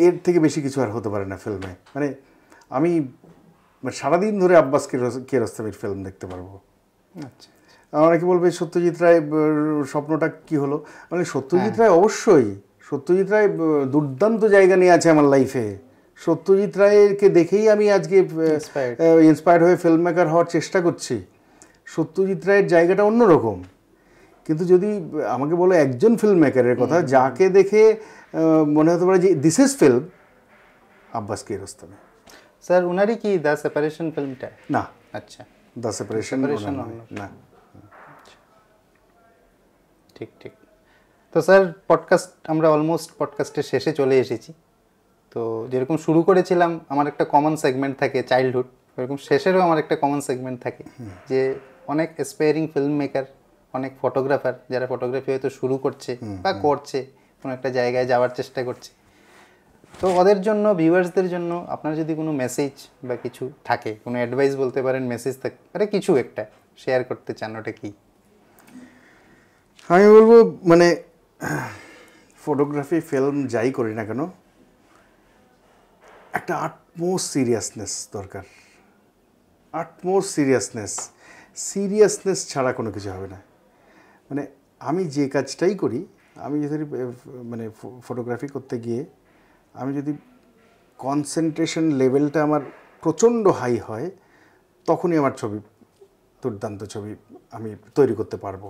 এর থেকে বেশি কিছু আর হতে পারে না ফিল্মে। মানে আমি সারাদিন ধরে আব্বাস কিয়ারোস্তামির ফিল্ম দেখতে পারবো। আচ্ছা, অনেকে বলবে সত্যজিৎ রায় স্বপ্নটা কি হলো? মানে সত্যজিৎ রায় অবশ্যই, সত্যজিৎ রায় দুর্দান্ত জায়গা নিয়ে আছে আমার লাইফে। সত্যজিৎ রায়কে দেখেই আমি আজকে ইন্সপায়ার্ড হয়ে ফিল্ম মেকার হওয়ার চেষ্টা করছি। সত্যজিৎ রায়ের জায়গাটা অন্যরকম। কিন্তু যদি আমাকে বলো একজন ফিল্ম মেকারের কথা যাকে দেখে মনে হতে পারে যে this is film, Abbas Kiarostami. Sir উনারই কি দ্য সেপারেশন ফিল্মটা? না। আচ্ছা, দ্য সেপারেশন না। ঠিক ঠিক। তো স্যার আমরা অলমোস্ট পডকাস্টের শেষে চলে এসেছি। তো যেরকম শুরু করেছিলাম আমার একটা কমন সেগমেন্ট থাকে চাইল্ডহুড, এরকম শেষেরও আমার একটা কমন সেগমেন্ট থাকে, যে অনেক অ্যাসপায়ারিং ফিল্ম মেকার, অনেক ফটোগ্রাফার যারা ফটোগ্রাফি হয়তো শুরু করছে বা করছে, কোনো একটা জায়গায় যাওয়ার চেষ্টা করছে, তো ওদের জন্য, ভিউয়ার্সদের জন্য আপনার যদি কোনো মেসেজ বা কিছু থাকে, কোনো অ্যাডভাইস বলতে পারেন, মেসেজ থাকে, আরে কিছু একটা শেয়ার করতে চান, ওটা কি? আমি বলবো মানে ফটোগ্রাফি ফিল্ম যাই করি না কেন একটা আটমোস্ট সিরিয়াসনেস দরকার। আটমোস্ট সিরিয়াসনেস ছাড়া কোনো কিছু হবে না। মানে আমি যে কাজটাই করি, আমি যদি মানে ফটোগ্রাফি করতে গিয়ে আমি যদি কনসেন্ট্রেশন লেভেলটা আমার প্রচণ্ড হাই হয়, তখনই আমার ছবি দুর্দান্ত ছবি আমি তৈরি করতে পারবো।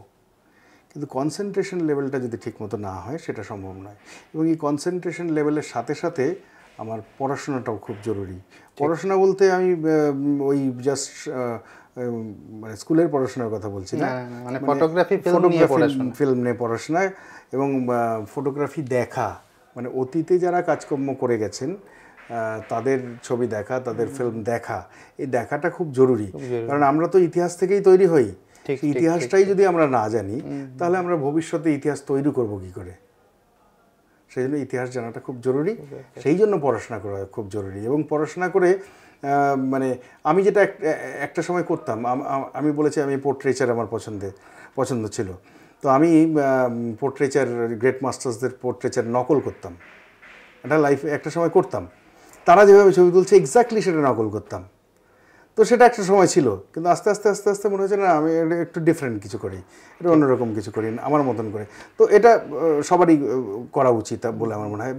কিন্তু কনসেন্ট্রেশন লেভেলটা যদি ঠিকমতো না হয় সেটা সম্ভব নয়। এবং এই কনসেন্ট্রেশন লেভেলের সাথে সাথে আমার পড়াশোনাটাও খুব জরুরি। পড়াশোনা বলতে আমি ওই জাস্ট মানে স্কুলের পড়াশোনার কথা বলছি না, মানে ফটোগ্রাফি ফিল্ম নিয়ে পড়াশোনা এবং ফটোগ্রাফি দেখা, মানে অতীতে যারা কাজকর্ম করে গেছেন তাদের ছবি দেখা, তাদের ফিল্ম দেখা, এই দেখাটা খুব জরুরি। কারণ আমরা তো ইতিহাস থেকেই তৈরি হই। ইতিহাসটাই যদি আমরা না জানি তাহলে আমরা ভবিষ্যতে ইতিহাস তৈরি করব কি করে? সেই জন্য ইতিহাস জানাটা খুব জরুরি, সেই জন্য পড়াশোনা করা খুব জরুরি। এবং পড়াশোনা করে মানে আমি যেটা একটা সময় করতাম, আমি বলেছি আমি পোর্ট্রেচার আমার পছন্দ ছিল। তো আমি পোর্ট্রেচার গ্রেট মাস্টার্সদের পোর্ট্রেচার নকল করতাম। এটা লাইফে একটা সময় করতাম, তারা যেভাবে ছবি তুলছে এক্স্যাক্টলি সেটা নকল করতাম। তো সেটা একটা সময় ছিল, কিন্তু আস্তে আস্তে মনে হচ্ছে না আমি একটু ডিফারেন্ট কিছু করি, এটা অন্যরকম কিছু করি আমার মতন করে। তো এটা সবারই করা উচিত বলে আমার মনে হয়।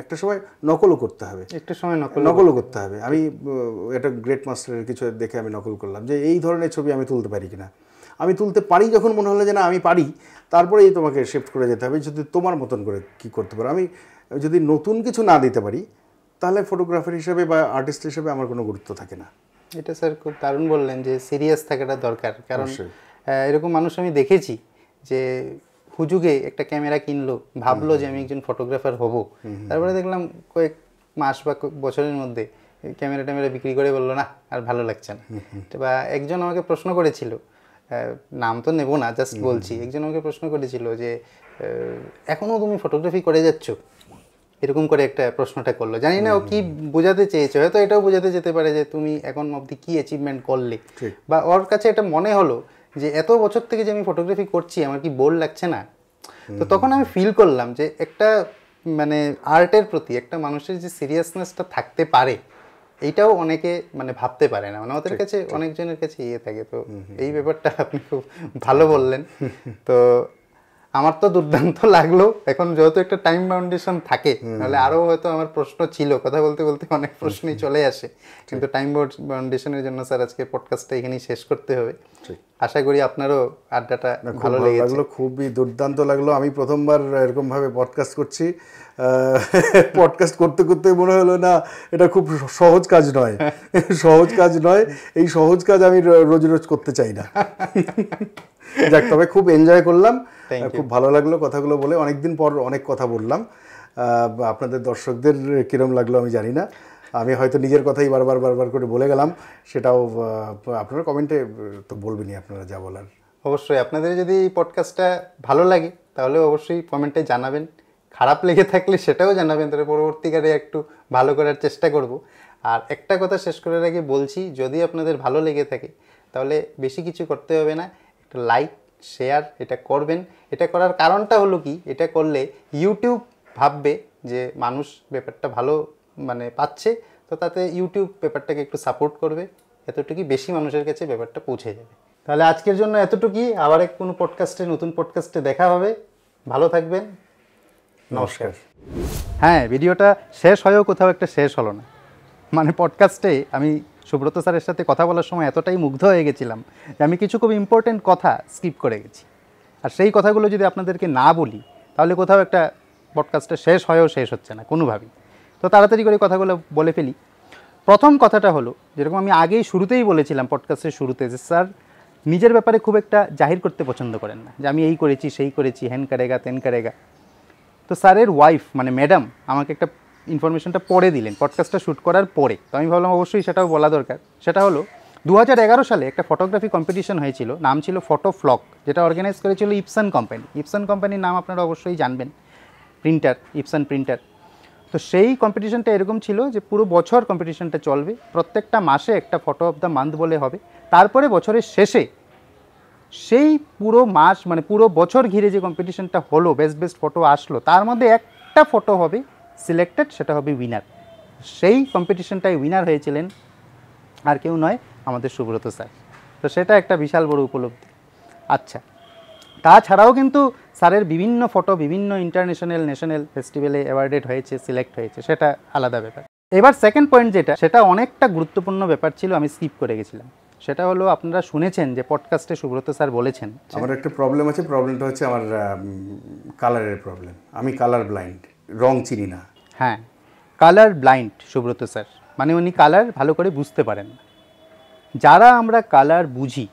একটা সময় নকলও করতে হবে, একটা সময় নকলও করতে হবে। আমি এটা গ্রেট মাস্টারের কিছু দেখে আমি নকল করলাম যে এই ধরনের ছবি আমি তুলতে পারি কিনা। আমি তুলতে পারি যখন মনে হলো যে না আমি পারি, তারপরেই তোমাকে শিফট করে যেতে হবে যদি তোমার মতন করে কী করতে পারো। আমি যদি নতুন কিছু না দিতে পারি তাহলে ফটোগ্রাফার হিসেবে বা আর্টিস্ট হিসেবে আমার কোনো গুরুত্ব থাকে না। এটা স্যার খুব দারুণ বললেন যে সিরিয়াস থাকাটা দরকার। কারণ এরকম মানুষ আমি দেখেছি যে হুজুগে একটা ক্যামেরা কিনলো, ভাবলো যে আমি একজন ফটোগ্রাফার হব, তারপরে দেখলাম কয়েক মাস বা বছরের মধ্যে ক্যামেরা বিক্রি করে বললো না আর ভালো লাগছে না। বা একজন আমাকে প্রশ্ন করেছিল, নাম তো নেব না, জাস্ট বলছি, একজন আমাকে প্রশ্ন করেছিল যে এখনও তুমি ফটোগ্রাফি করে যাচ্ছ, এরকম করে একটা প্রশ্নটা করলো। জানি না ও কি বোঝাতে চেয়েছে, হয়তো এটাও বোঝাতে যেতে পারে যে তুমি এখন অবধি কি অ্যাচিভমেন্ট করলে, বা ওর কাছে এটা মনে হলো যে এত বছর থেকে যে আমি ফটোগ্রাফি করছি আমার কি বোর লাগছে না। তো তখন আমি ফিল করলাম যে একটা মানে আর্টের প্রতি একটা মানুষের যে সিরিয়াসনেসটা থাকতে পারে এইটাও অনেকে মানে ভাবতে পারে না, মানে ওদের কাছে অনেকজনের কাছে ইয়ে থাকে। তো এই ব্যাপারটা আপনি খুব ভালো বললেন। তো আমার তো দুর্দান্ত লাগলো। এখন যেহেতু একটা টাইম বাউন্ডেশন থাকে, নাহলে আরও হয়তো আমার প্রশ্ন ছিল, কথা বলতে বলতে অনেক প্রশ্নই চলে আসে, কিন্তু টাইম বাউন্ডেশনের জন্য স্যার আজকে পডকাস্টটা এখানেই শেষ করতে হবে। আশা করি আপনারও আড্ডাটা ভালো লাগলো, খুবই দুর্দান্ত লাগলো। আমি প্রথমবার এরকমভাবে পডকাস্ট করছি। পডকাস্ট করতে করতে মনে হলো না এটা খুব সহজ কাজ নয়, এই সহজ কাজ আমি রোজ রোজ করতে চাই না। যাক, তবে খুব এনজয় করলাম, খুব ভালো লাগলো কথাগুলো বলে। অনেকদিন পর অনেক কথা বললাম। আপনাদের দর্শকদের কিরম লাগলো আমি জানি না, আমি হয়তো নিজের কথাই বারবার করে বলে গেলাম, সেটাও আপনারা কমেন্টে তো বলবেনই আপনারা যা বলার। অবশ্যই আপনাদের যদি পডকাস্টটা ভালো লাগে তাহলে অবশ্যই কমেন্টে জানাবেন, খারাপ লেগে থাকলে সেটাও জানাবেন, তাহলে পরবর্তীকালে একটু ভালো করার চেষ্টা করব। আর একটা কথা শেষ করার আগে বলছি, যদি আপনাদের ভালো লেগে থাকে তাহলে বেশি কিছু করতে হবে না, একটা লাইক শেয়ার এটা করবেন। এটা করার কারণটা হলো কি, এটা করলে ইউটিউব ভাববে যে মানুষ ব্যাপারটা ভালো মানে পাচ্ছে, তো তাতে ইউটিউব ব্যাপারটাকে একটু সাপোর্ট করবে, এতটুকুই, বেশি মানুষের কাছে ব্যাপারটা পৌঁছে যাবে। তাহলে আজকের জন্য এতটুকুই, আবার কোনো পডকাস্টে নতুন পডকাস্টে দেখা হবে। ভালো থাকবেন, নমস্কার। হ্যাঁ, ভিডিওটা শেষ হয়েও কোথাও একটা শেষ হলো না, মানে পডকাস্টে আমি সুব্রত স্যারের সাথে কথা বলার সময় এতটাই মুগ্ধ হয়ে গেছিলাম যে আমি কিছু খুব ইম্পর্টেন্ট কথা স্কিপ করে গেছি। আর সেই কথাগুলো যদি আপনাদেরকে না বলি তাহলে কোথাও একটা পডকাস্টটা শেষ হয়েও শেষ হচ্ছে না কোনোভাবেই। তো তাড়াতাড়ি করে কথাগুলো বলে ফেলি। প্রথম কথাটা হলো, যেরকম আমি আগেই শুরুতেই বলেছিলাম পডকাস্টের শুরুতে, যে স্যার নিজের ব্যাপারে খুব একটা জাহির করতে পছন্দ করেন না, যে আমি এই করেছি সেই করেছি, হ্যান কারেগা তেন কারেগা। তো স্যারের ওয়াইফ মানে ম্যাডাম আমাকে একটা ইনফরমেশনটা পরে দিলেন পডকাস্টটা শ্যুট করার পরে, তো আমি ভাবলাম অবশ্যই সেটাও বলা দরকার। সেটা হলো 2011 সালে একটা ফটোগ্রাফি কম্পিটিশন হয়েছিল, নাম ছিল ফটো ফ্লক, যেটা অর্গানাইজ করেছিল ইপসন কোম্পানি। ইপসন কোম্পানির নাম আপনারা অবশ্যই জানবেন, প্রিন্টার, ইপসন প্রিন্টার। তো সেই কম্পিটিশনটা এরকম ছিল যে পুরো বছর কম্পিটিশনটা চলবে, প্রত্যেকটা মাসে একটা ফটো অফ দ্য মান্থ বলে হবে, তারপরে বছরের শেষে সেই পুরো মাস মানে পুরো বছর ঘিরে যে কম্পিটিশনটা হলো, বেস্ট ফটো আসলো, তার মধ্যে একটা ফটো হবে সিলেক্টেড, সেটা হবে উইনার। সেই কম্পিটিশনটায় উইনার হয়েছিলেন আর কেউ নয়, আমাদের সুব্রত স্যার। তো সেটা একটা বিশাল বড় উপলব্ধি। আচ্ছা, তাছাড়াও কিন্তু স্যারের বিভিন্ন ফটো বিভিন্ন ইন্টারন্যাশনাল ন্যাশনাল ফেস্টিভ্যালে অ্যাওয়ার্ডেড হয়েছে, সিলেক্ট হয়েছে, সেটা আলাদা ব্যাপার। এবার সেকেন্ড পয়েন্ট যেটা, সেটা অনেকটা গুরুত্বপূর্ণ ব্যাপার ছিল, আমি স্কিপ করে গেছিলাম। সেটা হলো, আপনারা শুনেছেন যে পডকাস্টে সুব্রত স্যার বলেছেন আমার একটা প্রবলেম আছে, প্রবলেমটা হচ্ছে আমার কালারের প্রবলেম। আমি কালার ব্লাইন্ড, রং চিনি না। হ্যাঁ, কালার ব্লাইন্ড সুব্রত স্যার, মানে উনি কালার ভালো করে বুঝতে পারেন না। যারা আমরা কালার বুঝি,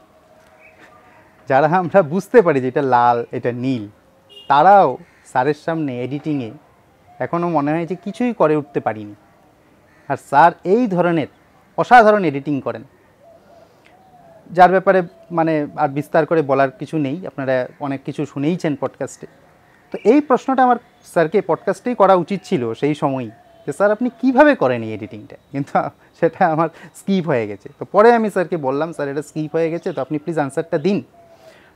যারা আমরা বুঝতে পারি যে এটা লাল এটা নীল, তারাও স্যারের সামনে এডিটিংয়ে এখনও মনে হয় যে কিছুই করে উঠতে পারিনি। আর স্যার এই ধরনের অসাধারণ এডিটিং করেন, যার ব্যাপারে মানে আর বিস্তার করে বলার কিছু নেই, আপনারা অনেক কিছু শুনেইছেন পডকাস্টে। তো এই প্রশ্নটা আমার স্যারকে পডকাস্টেই করা উচিত ছিল সেই সময়ই, যে স্যার আপনি কীভাবে করেন এই এডিটিংটা, কিন্তু সেটা আমার স্কিপ হয়ে গেছে। তো পরে আমি স্যারকে বললাম, স্যার এটা স্কিপ হয়ে গেছে, তো আপনি প্লিজ অ্যান্সারটা দিন।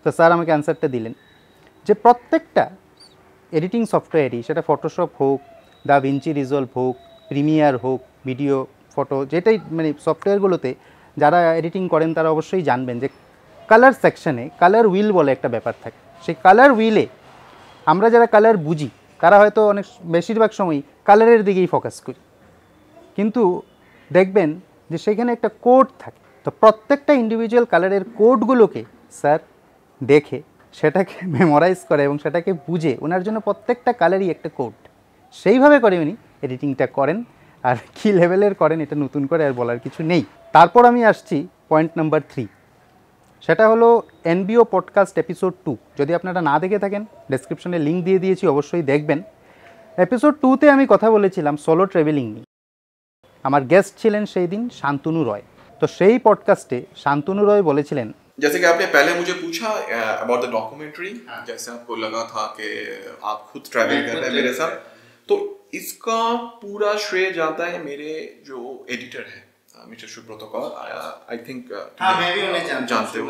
তো স্যার আমাকে অ্যান্সারটা দিলেন যে প্রত্যেকটা এডিটিং সফটওয়্যারই, সেটা ফটোশপ হোক, দা ভিঞ্চি রিজলভ হোক, প্রিমিয়ার হোক, ভিডিও ফটো, যেটাই মানে সফটওয়্যারগুলোতে যারা এডিটিং করেন তারা অবশ্যই জানবেন যে কালার সেকশানে কালার হুইল বলে একটা ব্যাপার থাকে। সেই কালার হুইলে আমরা যারা কালার বুঝি তারা হয়তো অনেক বেশিরভাগ সময়ই কালারের দিকেই ফোকাস করি, কিন্তু দেখবেন যে সেখানে একটা কোড থাকে। তো প্রত্যেকটা ইন্ডিভিজুয়াল কালারের কোডগুলোকে স্যার দেখে সেটাকে মেমোরাইজ করে এবং সেটাকে বুঝে, ওনার জন্য প্রত্যেকটা কালারই একটা কোড, সেইভাবে করে উনি এডিটিংটা করেন। আর কী লেভেলের করেন এটা নতুন করে আর বলার কিছু নেই। তারপর আমি আসছি পয়েন্ট নাম্বার 3, সেটা হলো এনবিও পডকাস্ট এপিসোড 2। যদি আপনারা না দেখে থাকেন, ডেসক্রিপশনে লিঙ্ক দিয়ে দিয়েছি, অবশ্যই দেখবেন। এপিসোড 2তে আমি কথা বলেছিলাম সোলো ট্রাভেলিং নিয়ে। আমার গেস্ট ছিলেন সেই দিন শান্তনু রয়। তো সেই পডকাস্টে শান্তনু রয় বলেছিলেন, जैसे कि आपने पहले मुझे पूछा अबाउट द डॉक्यूमेंट्री, जैसे आपको लगा था कि आप खुद ट्रैवल कर रहे हैं मेरे साथ, तो इसका पूरा श्रेय जाता है मेरे जो एडिटर है mister Subrata Kaur. I think मैं भी उन्हें जानते हो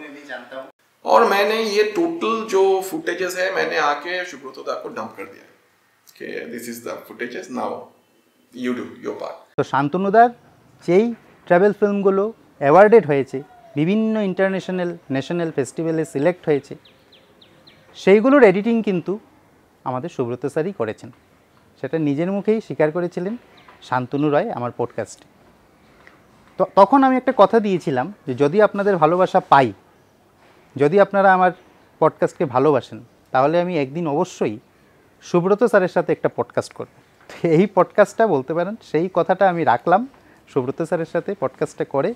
मैं भी जानता हूं। और मैंने ये टोटल जो फुटेजेस है मैंने आके सुब्रत दा को डंप कर दिया कि this is the footages, now you do your part. তো শান্তনুদার যেই ট্রাভেল ফিল্মগুলো অ্যাওয়ার্ডেড হয়েছে, বিভিন্ন ইন্টারন্যাশনাল ন্যাশনাল ফেস্টিভ্যালে সিলেক্ট হয়েছে, সেইগুলোর এডিটিং কিন্তু আমাদের সুব্রত স্যারই করেছেন। সেটা নিজের মুখেই স্বীকার করেছিলেন শান্তনু রয় আমার পডকাস্টে। তো তখন আমি একটা কথা দিয়েছিলাম যে যদি আপনাদের ভালোবাসা পাই, যদি আপনারা আমার পডকাস্টকে ভালোবাসেন, তাহলে আমি একদিন অবশ্যই সুব্রত স্যারের সাথে একটা পডকাস্ট করব। এই পডকাস্টটা বলতে পারেন সেই কথাটা আমি রাখলাম, সুব্রত স্যারের সাথে পডকাস্টটা করে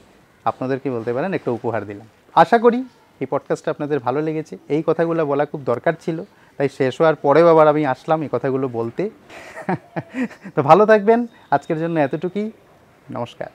আপনাদেরকে বলতে পারেন একটা উপহার দিলাম। আশা করি এই পডকাস্টটা আপনাদের ভালো লেগেছে। এই কথাগুলো বলা খুব দরকার ছিল, তাই শেষ হওয়ার পরেও আবার আমি আসলাম এই কথাগুলো বলতে। তো ভালো থাকবেন, আজকের জন্য এতটুকুই, নমস্কার।